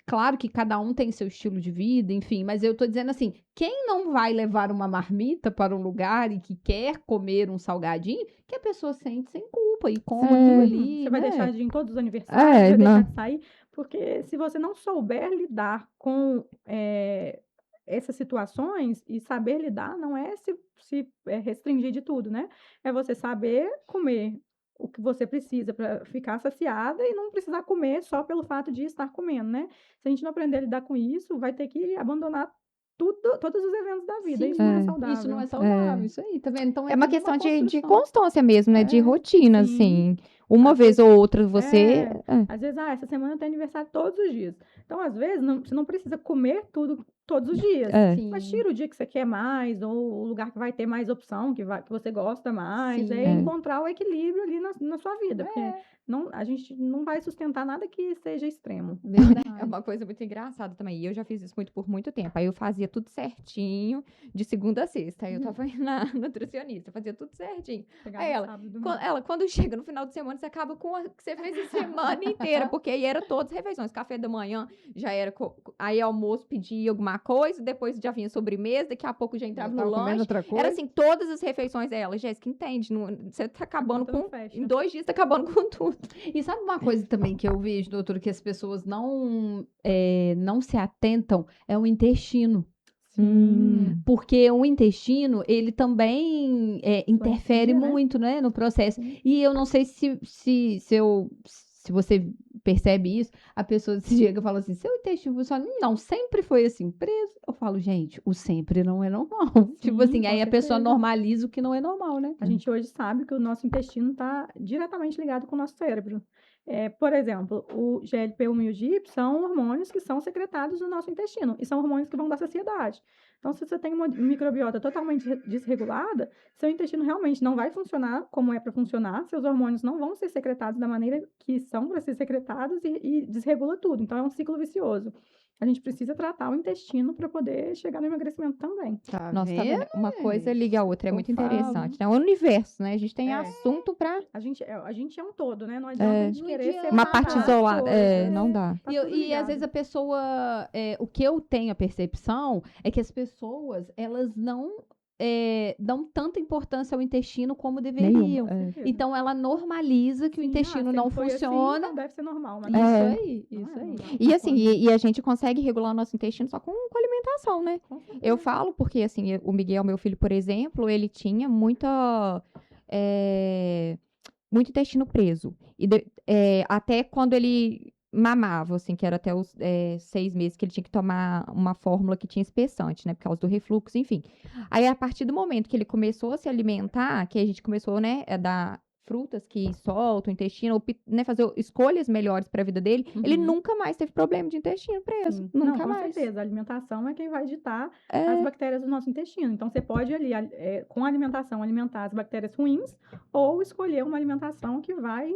claro que cada um tem seu estilo de vida, enfim, mas eu tô dizendo assim, quem não vai levar uma marmita para um lugar e que quer comer um salgadinho, que a pessoa sente sem culpa e coma aquilo ali, Você vai né? deixar de ir em todos os aniversários, vai deixar de sair, porque se você não souber lidar com essas situações e saber lidar não é se restringir de tudo, né? É você saber comer o que você precisa para ficar saciada e não precisar comer só pelo fato de estar comendo, né? Se a gente não aprender a lidar com isso, vai ter que abandonar todos os eventos da vida. Sim, Isso não é É. saudável. Isso não é saudável, isso aí, tá vendo? Então É uma tudo questão de construção. constância mesmo, né? De É, rotina, sim. assim. Uma Às vez vezes- ou outra você. Às vezes, essa semana tem aniversário todos os dias. Então, às vezes, você não precisa comer tudo todos os dias. Mas Sim. tira o dia que você quer mais, ou o lugar que vai ter mais opção, que você gosta mais. Sim. É É. encontrar o equilíbrio ali na sua vida. Porque a gente não vai sustentar nada que seja extremo. É uma coisa muito engraçada também. E eu já fiz isso por muito tempo. Aí eu fazia tudo certinho, de segunda a sexta. Aí eu tava indo na nutricionista, fazia tudo certinho. Chegava Aí ela, sábado e domingo. quando chega no final de semana, você acaba com o que você fez a semana inteira. Porque aí era todas as refeições. Café da manhã já era. Aí almoço pedia alguma coisa, depois já vinha sobremesa, daqui a pouco já entrava no lanche. outra coisa. Era assim, todas as refeições dela. Jéssica, entende? Você tá acabando Conta não com. fecha. Em 2 dias tá acabando com tudo. E sabe uma coisa também que eu vejo, doutora, que as pessoas não se atentam? É o intestino. Sim. Porque o intestino, ele também interfere né? muito, né, no processo. E eu não sei se você percebe isso, a pessoa se chega e fala assim, seu intestino funciona? Não, sempre foi assim, preso. Eu falo, gente, o sempre não é normal. Tipo assim, com aí a pessoa certeza. normaliza o que não é normal, né? A gente hoje sabe que o nosso intestino está diretamente ligado com o nosso cérebro. Por exemplo, o GLP-1 e o GIP são hormônios que são secretados no nosso intestino e são hormônios que vão dar saciedade. Então, se você tem uma microbiota totalmente desregulada, seu intestino realmente não vai funcionar como é para funcionar, seus hormônios não vão ser secretados da maneira que são para ser secretados e desregula tudo. Então, é um ciclo vicioso. A gente precisa tratar o intestino para poder chegar no emagrecimento também. Tá Nossa, tá vendo? Uma coisa liga a outra, é Eu muito falo. interessante, né? O universo, né? A gente tem É. assunto pra A gente é um todo, né? Não adianta a gente Não querer adianta. uma separar parte as isolada. coisas. Não dá. Tá E, tudo e às ligado. vezes a pessoa, o que eu tenho a percepção é que as pessoas, elas não dão tanta importância ao intestino como deveriam. Com certeza. Então ela normaliza que o Sim, intestino não sempre foi assim, funciona. então deve ser normal. Mas Isso não é. aí, Não isso é aí. normal. E assim, e a gente consegue regular o nosso intestino só com alimentação, né? Com certeza. Eu falo porque, assim, o Miguel, meu filho, por exemplo, ele tinha muito intestino preso. E até quando ele mamava, assim, que era até os 6 meses que ele tinha que tomar uma fórmula que tinha espessante, né? Por causa do refluxo, enfim. Aí, a partir do momento que ele começou a se alimentar, que a gente começou, né, a dar frutas que soltam o intestino, né, fazer escolhas melhores para a vida dele, ele Uhum. nunca mais teve problema de intestino preso. Sim. Nunca Não, com mais. certeza. A alimentação é quem vai ditar É. as bactérias do nosso intestino. Então, você pode ali, com a alimentação, alimentar as bactérias ruins ou escolher uma alimentação que vai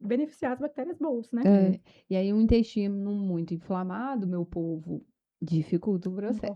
beneficiar as bactérias boas, né? É. E aí um intestino muito inflamado, meu povo, dificulta o processo.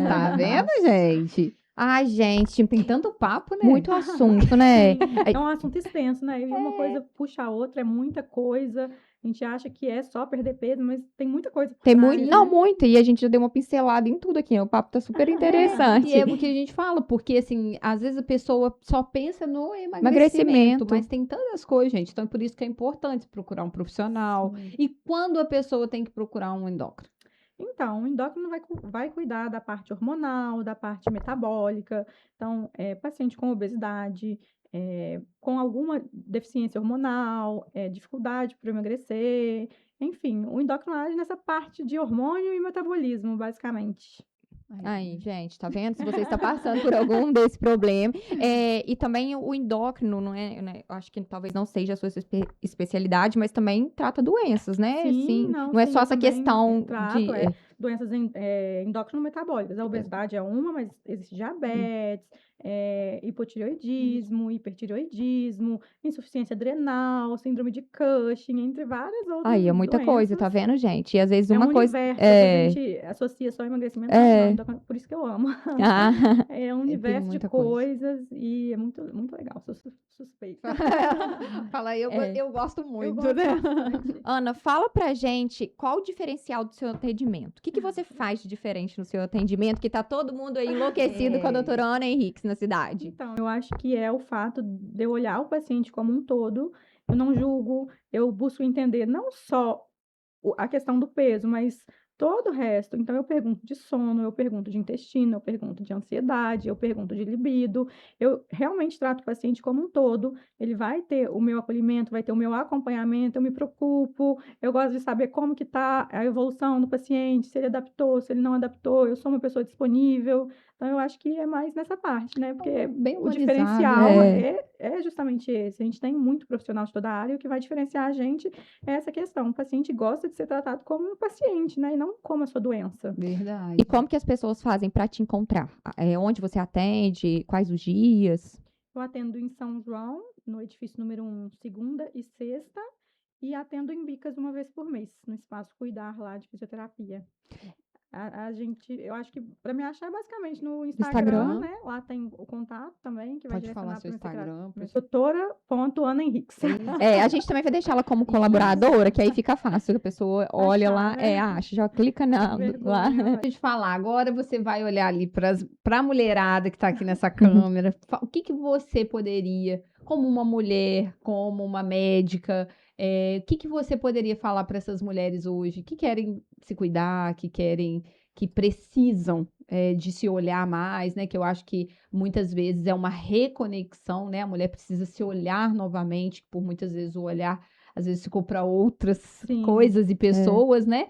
Tá vendo, gente? Ai, gente, Tem tanto papo, né? muito assunto, né? Sim, é um assunto extenso, né? E uma coisa puxa a outra, é muita coisa. A gente acha que é só perder peso, mas tem muita coisa por Tem trás, muito, né? não, muito, e a gente já deu uma pincelada em tudo aqui, né? O papo tá super interessante. E é o que a gente fala, porque assim, às vezes a pessoa só pensa no emagrecimento, Emagrecimento. mas tem tantas coisas, gente. Então, é por isso que é importante procurar um profissional. Sim. E quando a pessoa tem que procurar um endócrino? Então, o endócrino vai cuidar da parte hormonal, da parte metabólica. Então, paciente com obesidade, com alguma deficiência hormonal, dificuldade para emagrecer, enfim, o endócrino age nessa parte de hormônio e metabolismo, basicamente. Aí, gente, tá vendo? Se você está passando por algum desse problema. E também o endócrino, não é, né? Eu acho que talvez não seja a sua especialidade, mas também trata doenças, né? Sim, não é sim, só eu essa também questão trato, de. doenças endócrino-metabólicas. A obesidade é uma, mas existe diabetes, hipotireoidismo, hipertireoidismo, insuficiência adrenal, síndrome de Cushing, entre várias outras Aí, é muita coisa, tá doenças. vendo, gente? E às vezes É uma um coisa. universo, às vezes a gente associa só emagrecimento, mas não, por isso que eu amo. Ah, É um universo de muita coisa. coisas e é muito, muito legal, sou suspeita. Fala aí, eu gosto muito, gosto né? bastante. Ana, fala pra gente qual o diferencial do seu atendimento. O que você faz de diferente no seu atendimento, que tá todo mundo aí enlouquecido com a doutora Ana Henriques na cidade? Então, eu acho que é o fato de eu olhar o paciente como um todo, eu não julgo, eu busco entender não só a questão do peso, mas todo o resto. Então, eu pergunto de sono, eu pergunto de intestino, eu pergunto de ansiedade, eu pergunto de libido. Eu realmente trato o paciente como um todo. Ele vai ter o meu acolhimento, vai ter o meu acompanhamento, eu me preocupo, eu gosto de saber como que está a evolução do paciente, se ele adaptou, se ele não adaptou, eu sou uma pessoa disponível. Então, eu acho que é mais nessa parte, né? Porque Bem o humanizado, diferencial né? é justamente esse. A gente tem muito profissional de toda a área, e o que vai diferenciar a gente é essa questão. O paciente gosta de ser tratado como um paciente, né? E não como a sua doença. verdade. E como que as pessoas fazem para te encontrar? Onde você atende? Quais os dias? Eu atendo em São João, no edifício número 1, segunda e sexta, e atendo em Bicas uma vez por mês, no Espaço Cuidar lá de fisioterapia. A gente, eu acho que para me achar é basicamente no Instagram, Instagram. né? Lá tem o contato também, que vai Pode falar direcionar seu para o Instagram. doutora.Ana Henriques. A gente também vai deixar ela como colaboradora, que aí fica fácil. A pessoa olha Achar, lá, né? acha, já clica lá. Vergonha. Deixa eu te falar, agora você vai olhar ali para a mulherada que está aqui nessa câmera. O que você poderia, como uma mulher, como uma médica, o que você poderia falar para essas mulheres hoje que querem se cuidar, que precisam de se olhar mais, né? Que eu acho que muitas vezes é uma reconexão, né? A mulher precisa se olhar novamente, por muitas vezes o olhar às vezes ficou para outras Sim. coisas e pessoas, né?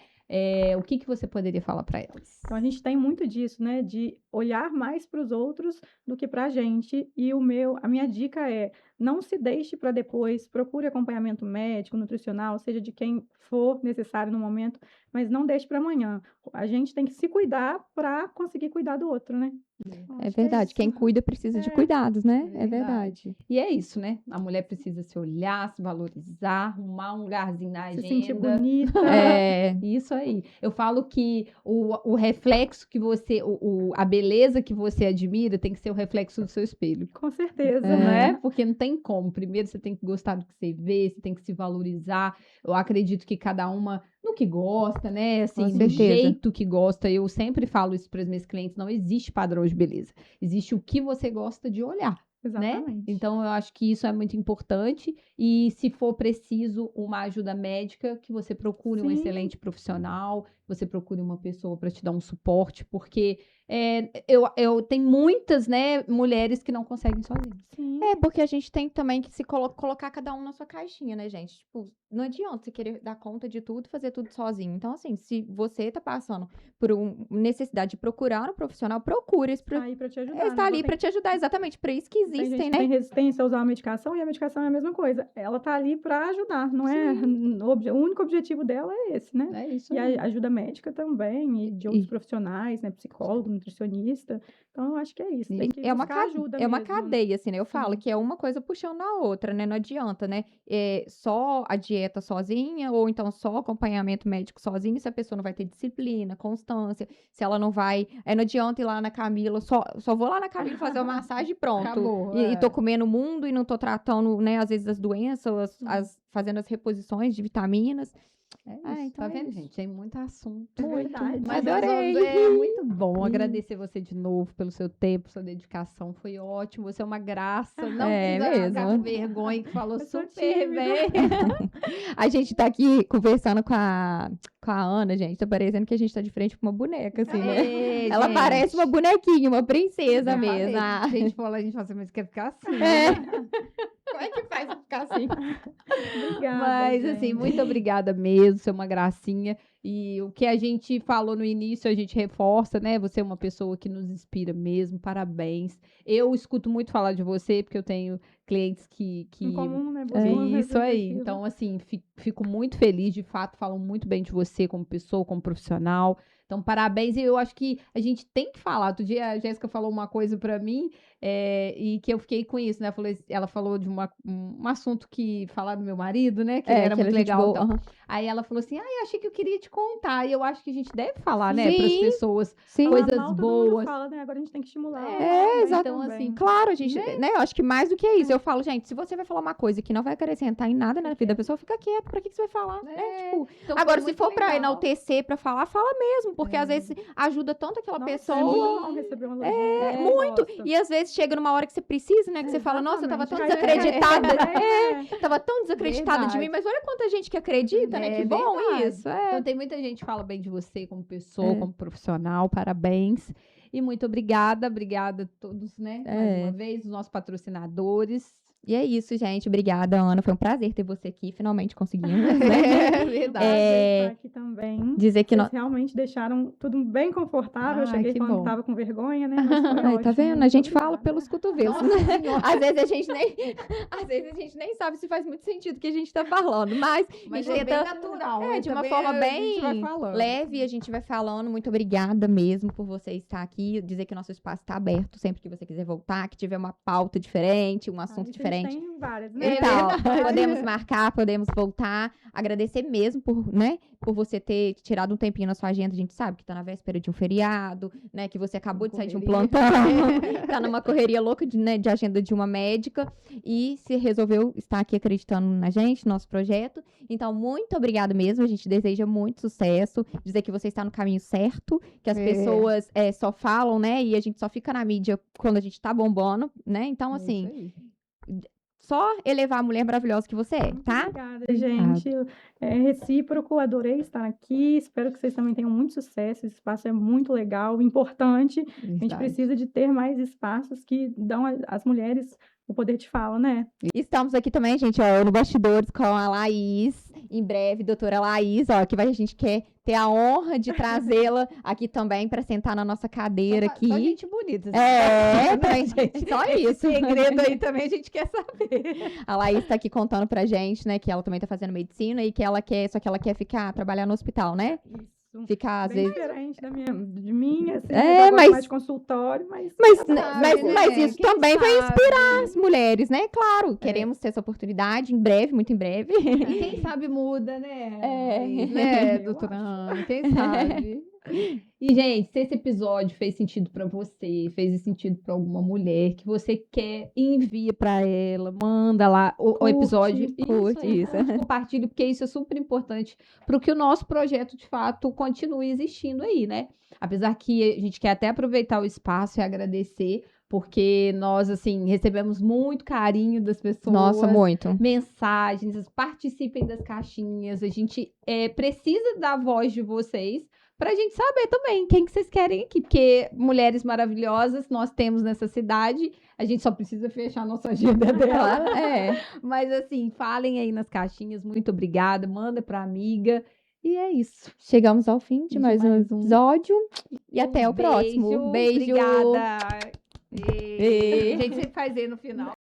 O que você poderia falar para elas? Então, a gente tem muito disso, né? De olhar mais para os outros do que para a gente. E a minha dica é: não se deixe para depois, procure acompanhamento médico, nutricional, seja de quem for necessário no momento, mas não deixe para amanhã. A gente tem que se cuidar para conseguir cuidar do outro, né? Então, É acho que é verdade. isso. Quem cuida precisa de cuidados, né? É verdade. E é isso, né? A mulher precisa se olhar, se valorizar, arrumar um lugarzinho na Se agenda. sentir bonita. Isso aí. Eu falo que o reflexo que você, a beleza que você admira tem que ser o reflexo do seu espelho. Com certeza. Né? Porque não tem como. Primeiro você tem que gostar do que você vê, você tem que se valorizar. Eu acredito que cada uma no que gosta, né? Assim, do certeza. jeito que gosta. Eu sempre falo isso para os meus clientes, não existe padrão de beleza. Existe o que você gosta de olhar. Exatamente. Né? Então, eu acho que isso é muito importante. E se for preciso uma ajuda médica, que você procure um Sim. excelente profissional, você procure uma pessoa para te dar um suporte, porque eu tenho muitas, né, mulheres que não conseguem sozinhas. Sim. Porque a gente tem também que se colocar cada um na sua caixinha, né, gente? Tipo, não adianta você querer dar conta de tudo, fazer tudo sozinho. Então, assim, se você tá passando por necessidade de procurar um profissional, procure esse Tá aí para te ajudar. Ele está né? ali para te ajudar, exatamente, para isso que Tem existem, gente que né? tem resistência a usar a medicação, e a medicação é a mesma coisa. Ela tá ali para ajudar, não é? O único objetivo dela é esse, né? É isso E aí. a ajuda médica também, e de outros profissionais, né? Psicólogo, nutricionista. Então, eu acho que é isso. Tem que buscar ajuda É uma mesmo. cadeia, assim, né? Eu falo Sim. que é uma coisa puxando a outra, né? Não adianta, né? Só a dieta sozinha, ou então só acompanhamento médico sozinho, se a pessoa não vai ter disciplina, constância, se ela não vai. Não adianta ir lá na Camila, só vou lá na Camila fazer uma massagem e pronto. Acabou, E tô comendo o mundo e não tô tratando, né, às vezes, as doenças, fazendo as reposições de vitaminas. Isso, Então tá é vendo, isso. gente? Tem muito assunto. Verdade. Mas nós Adorei. vamos, muito bom agradecer você de novo pelo seu tempo, sua dedicação. Foi ótimo. Você é uma graça. Não precisa ficar com vergonha, que falou Eu sou super tímida. bem. A gente tá aqui conversando com a Ana, gente. Tá parecendo que a gente tá de frente com uma boneca, assim, né? Ela parece uma bonequinha, uma princesa mesmo. A gente fala, mas quer ficar assim. Como é que faz pra ficar assim? Obrigada, Mas, gente. assim, muito obrigada mesmo, você é uma gracinha. E o que a gente falou no início, a gente reforça, né? Você é uma pessoa que nos inspira mesmo, parabéns. Eu escuto muito falar de você, porque eu tenho clientes que... Em comum, né? Isso aí. Então, assim, fico muito feliz, de fato, falam muito bem de você como pessoa, como profissional. Então, parabéns. E eu acho que a gente tem que falar. Outro dia a Jéssica falou uma coisa pra mim, e que eu fiquei com isso, né? Ela falou de um assunto que falar do meu marido, né? Que ele era muito legal. Então. Aí ela falou assim, eu achei que eu queria te contar. E eu acho que a gente deve falar, né? Para as pessoas, coisas todo mundo boas. fala, né? Agora a gente tem que estimular. Exatamente. Então, assim, claro, a gente, né? Eu acho que mais do que isso. eu falo, gente, se você vai falar uma coisa que não vai acrescentar em nada na vida da pessoa, fica quieto, pra que você vai falar? Né? Tipo, Então, agora, foi se muito for pra legal. enaltecer, pra falar, fala mesmo, porque às vezes ajuda tanto aquela Nossa, pessoa. é muito bom receber uma elogio. Muito. E às vezes chega numa hora que você precisa, né? Que você fala, nossa, eu tava tão Exatamente. desacreditada. É. Tava tão desacreditada de mim, mas olha quanta gente que acredita, né? É Que bom verdade. isso. Então tem muita gente que fala bem de você como pessoa, como profissional, parabéns. E muito obrigada a todos, né? Mais uma vez, os nossos patrocinadores. E é isso, gente. Obrigada, Ana. Foi um prazer ter você aqui. Finalmente conseguimos. É Né? verdade. Estar aqui também. Dizer que Vocês realmente deixaram tudo bem confortável. Eu Ai, cheguei que falando bom. que tava com vergonha, né? Mas foi Ai, ótimo. tá vendo? A Muito gente fala obrigada. pelos cotovelos, Nossa né? Senhora. Às vezes a gente nem sabe se faz muito sentido o que a gente tá falando, mas Mas a gente é bem tenta natural, É, né? de uma Também forma a gente vai bem falando. leve, a gente vai falando. Muito obrigada mesmo por você estar aqui. Dizer que o nosso espaço está aberto sempre que você quiser voltar, que tiver uma pauta diferente, um assunto Isso diferente. A gente tem várias, né? Então, podemos marcar, podemos voltar. Agradecer mesmo por, né, por você ter tirado um tempinho na sua agenda. A gente sabe que tá na véspera de um feriado, né, que você acabou de sair de um Correria. plantão, tá numa correria louca de agenda de uma médica e se resolveu estar aqui acreditando na gente, no nosso projeto. Então, muito obrigada mesmo. A gente deseja muito sucesso. Dizer que você está no caminho certo, que as pessoas só falam, né, e a gente só fica na mídia quando a gente tá bombando, né? Então, assim, só elevar a mulher maravilhosa que você é, Muito tá? Obrigada, gente. É recíproco, adorei estar aqui. Espero que vocês também tenham muito sucesso. Esse espaço é muito legal, importante. A gente precisa de ter mais espaços que dão às mulheres o poder de fala, né? Estamos aqui também, gente, ó, no Bastidores com a Laís. Em breve, doutora Laís, ó, que a gente quer ter a honra de trazê-la aqui também para sentar na nossa cadeira aqui. Só gente bonita. Também, só isso. Segredo aí também a gente quer saber. A Laís tá aqui contando pra gente, né, que ela também tá fazendo medicina e que ela quer trabalhar no hospital, né? Isso. Ficar, às Bem vezes... diferente de mim, assim. É, eu gosto mas- mais de consultório, mas... Mas isso Quem também vai sabe? inspirar as mulheres, né? Claro, queremos ter essa oportunidade em breve, muito em breve. E quem sabe muda, né? É. Né, Eu doutora acho. Ana? Quem sabe? E, gente, se esse episódio fez sentido pra você, fez sentido pra alguma mulher que você quer, envia pra ela, manda lá o episódio. curte aí, isso. curte, compartilhe, porque isso é super importante para que o nosso projeto, de fato, continue existindo aí, né? Apesar que a gente quer até aproveitar o espaço e agradecer, porque nós, assim, recebemos muito carinho das pessoas. Nossa, muito. Mensagens, participem das caixinhas. A gente precisa da voz de vocês pra gente saber também quem que vocês querem aqui, porque mulheres maravilhosas nós temos nessa cidade, a gente só precisa fechar a nossa agenda dela. Mas assim, falem aí nas caixinhas, muito obrigada, manda pra amiga, e é isso. Chegamos ao fim de mais um episódio e até o próximo. Beijo. Obrigada. E- A gente sempre faz no final.